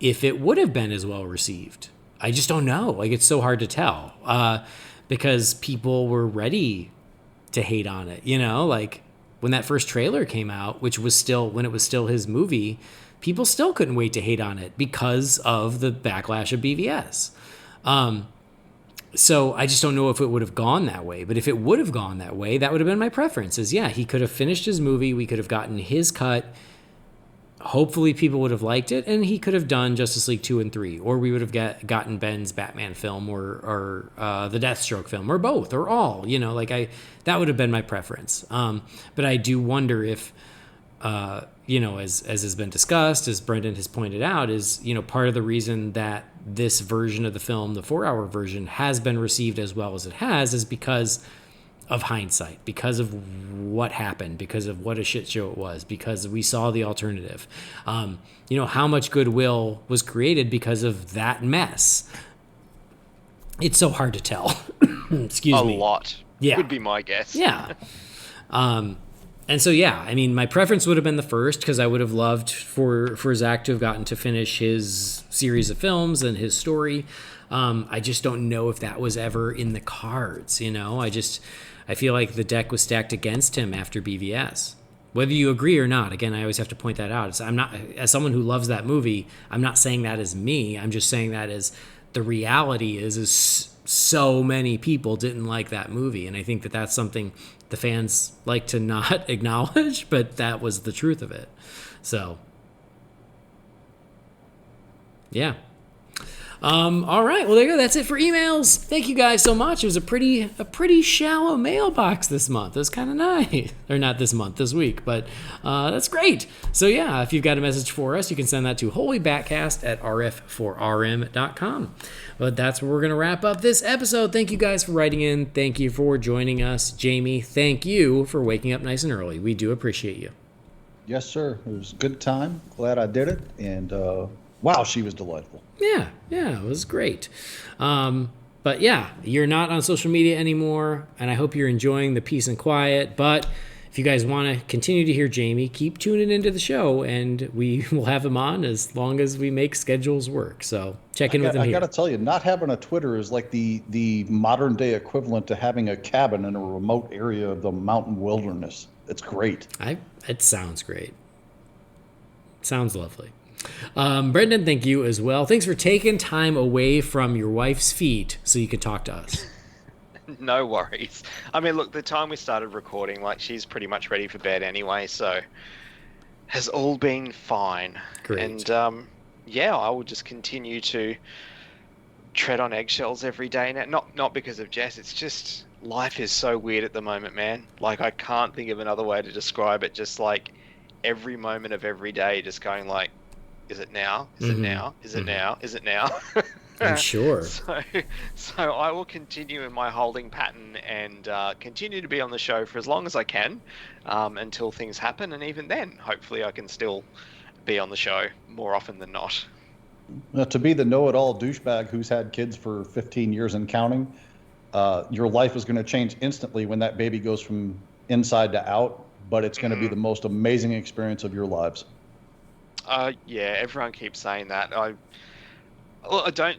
if it would have been as well received. I just don't know. Like, it's so hard to tell because people were ready to hate on it. Like when that first trailer came out, when it was still his movie, people still couldn't wait to hate on it because of the backlash of BVS. So I just don't know if it would have gone that way. But if it would have gone that way, that would have been my preference. He could have finished his movie. We could have gotten his cut, hopefully people would have liked it, and he could have done Justice League 2 and 3, or we would have gotten Ben's Batman film, or the Deathstroke film, or both, or all. You know, like that would have been my preference. But I do wonder if, you know, as has been discussed, as Brendan has pointed out, is, you know, part of the reason that this version of the film, the 4-hour version, has been received as well as it has, is because of hindsight, because of what happened, because of what a shit show it was, because we saw the alternative. You know, how much goodwill was created because of that mess. It's so hard to tell. Excuse me. A lot. Yeah. Would be my guess. Yeah. And so, yeah, I mean, my preference would have been the first, because I would have loved for Zack to have gotten to finish his series of films and his story. I just don't know if that was ever in the cards, you know? I feel like the deck was stacked against him after BVS. Whether you agree or not, again, I always have to point that out. I'm not, as someone who loves that movie, I'm not saying that as me. I'm just saying that as the reality is so many people didn't like that movie. And I think that that's something the fans like to not acknowledge, but that was the truth of it. So, yeah. All right. Well, there you go. That's it for emails. Thank you guys so much. It was a pretty shallow mailbox this month. It was kind of nice. Or not this month, this week. But that's great. So, yeah, if you've got a message for us, you can send that to Holy BatCast at rf4rm.com. But that's where we're going to wrap up this episode. Thank you guys for writing in. Thank you for joining us. Jamie, thank you for waking up nice and early. We do appreciate you. Yes, sir. It was a good time. Glad I did it. And, wow, she was delightful. Yeah, it was great. But yeah, you're not on social media anymore, and I hope you're enjoying the peace and quiet. But if you guys want to continue to hear Jamie, keep tuning into the show, and we will have him on as long as we make schedules work. So check in with him here. I got to tell you, not having a Twitter is like the modern day equivalent to having a cabin in a remote area of the mountain wilderness. It's great. It sounds great. Sounds lovely. Brendan, thank you as well. Thanks for taking time away from your wife's feet so you could talk to us. No worries. I mean, look, the time we started recording, like, she's pretty much ready for bed anyway, so has all been fine. Great. And yeah, I will just continue to tread on eggshells every day now. Not because of Jess. It's just life is so weird at the moment, man. Like, I can't think of another way to describe it. Just like every moment of every day, just going like, is it now? Is it now? Is it now? Is it now? I'm sure. So I will continue in my holding pattern and continue to be on the show for as long as I can until things happen. And even then, hopefully I can still be on the show more often than not. Now, to be the know-it-all douchebag who's had kids for 15 years and counting, your life is going to change instantly when that baby goes from inside to out, but it's going to be the most amazing experience of your lives. Yeah, everyone keeps saying that. Don't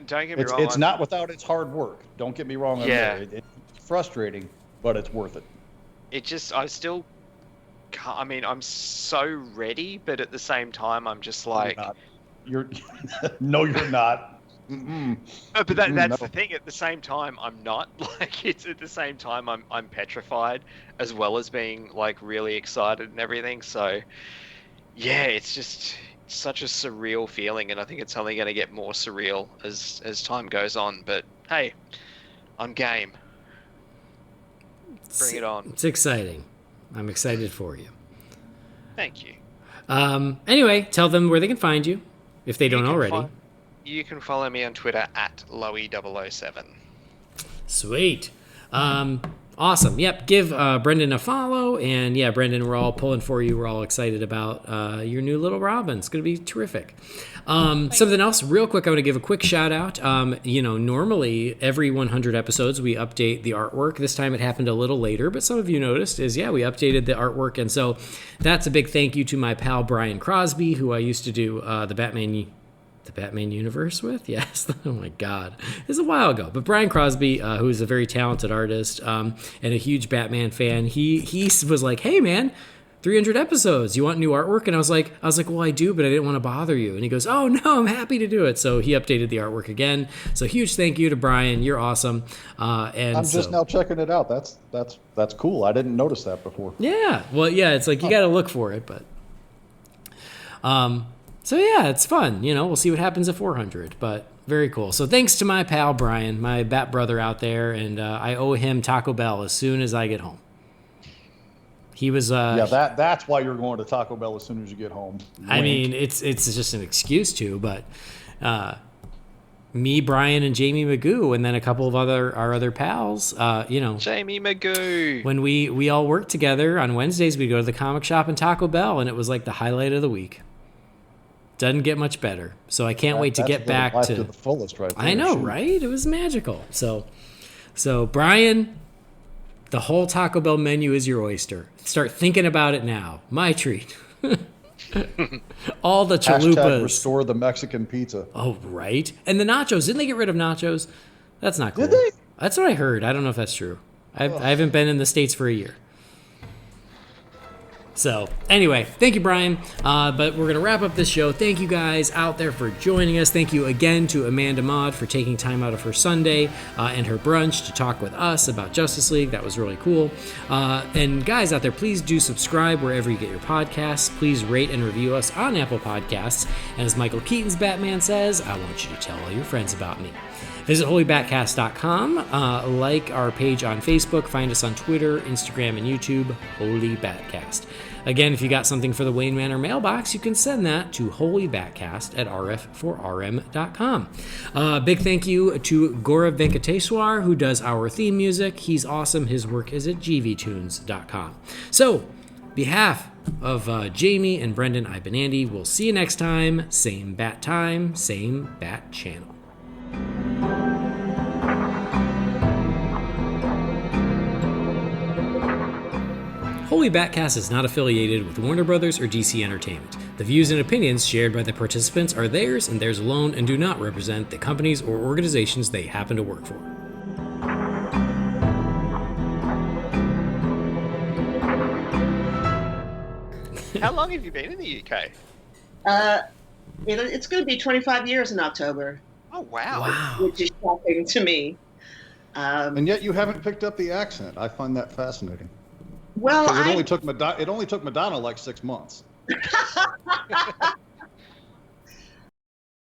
get me wrong. It's not without its hard work. Don't get me wrong. Yeah. It's frustrating, but it's worth it. I still can't. I mean, I'm so ready, but at the same time, I'm just like. You're no, you're not. But that's the thing. At the same time, I'm not. Like, it's at the same time, I'm petrified, as well as being like really excited and everything. So, yeah, it's just such a surreal feeling, and I think it's only going to get more surreal as time goes on. But hey, I'm game. Bring it on. It's exciting. I'm excited for you. Thank you. Anyway, tell them where they can find you if they don't already. You can follow me on Twitter at Loey007. Sweet. Awesome. Yep. Give Brendan a follow. And yeah, Brendan, we're all pulling for you. We're all excited about your new little Robin. It's going to be terrific. Something else real quick. I want to give a quick shout out. Normally every 100 episodes we update the artwork. This time it happened a little later, but some of you noticed we updated the artwork. And so that's a big thank you to my pal Brian Crosby, who I used to do the Batman universe with. Yes. Oh my God. It's a while ago, but Brian Crosby, who is a very talented artist and a huge Batman fan, he was like, hey man, 300 episodes, you want new artwork? And I was like, well, I do, but I didn't want to bother you. And he goes, oh no, I'm happy to do it. So he updated the artwork again. So huge thank you to Brian. You're awesome. And I'm just now checking it out. That's cool. I didn't notice that before. Yeah. Well, yeah, it's like, you got to look for it, but So yeah, it's fun. We'll see what happens at 400, but very cool. So thanks to my pal Brian, my Bat brother out there, and I owe him Taco Bell as soon as I get home. He was that's why you're going to Taco Bell as soon as you get home. I mean, it's just an excuse to, but me, Brian, and Jamie Magoo, and then a couple of our other pals, Jamie Magoo. When we all worked together on Wednesdays, we'd go to the comic shop and Taco Bell, and it was like the highlight of the week. Doesn't get much better. So I can't wait to get back to the fullest right there. I know, right? It was magical. So Brian, the whole Taco Bell menu is your oyster. Start thinking about it now. My treat. All the chalupas. Hashtag restore the Mexican pizza. Oh, right. And the nachos. Didn't they get rid of nachos? That's not cool. Did they? That's what I heard. I don't know if that's true. I haven't been in the States for a year. So, anyway, thank you, Brian. But we're going to wrap up this show. Thank you guys out there for joining us. Thank you again to Amanda Maud for taking time out of her Sunday and her brunch to talk with us about Justice League. That was really cool. And guys out there, please do subscribe wherever you get your podcasts. Please rate and review us on Apple Podcasts. And as Michael Keaton's Batman says, I want you to tell all your friends about me. Visit holybatcast.com, like our page on Facebook, find us on Twitter, Instagram, and YouTube, Holy BatCast. Again, if you got something for the Wayne Manor mailbox, you can send that to holybatcast@rf4rm.com. Big thank you to Gaurav Venkateswar, who does our theme music. He's awesome. His work is at gvtunes.com. So, behalf of Jamie and Brendan, I've been Andy. We'll see you next time. Same bat time, same bat channel. Holy BatCast is not affiliated with Warner Brothers or DC Entertainment. The views and opinions shared by the participants are theirs and theirs alone and do not represent the companies or organizations they happen to work for. How long have you been in the UK? It's going to be 25 years in October. Oh, wow. Which is shocking to me. And yet you haven't picked up the accent. I find that fascinating. Well, it only took Madonna like 6 months.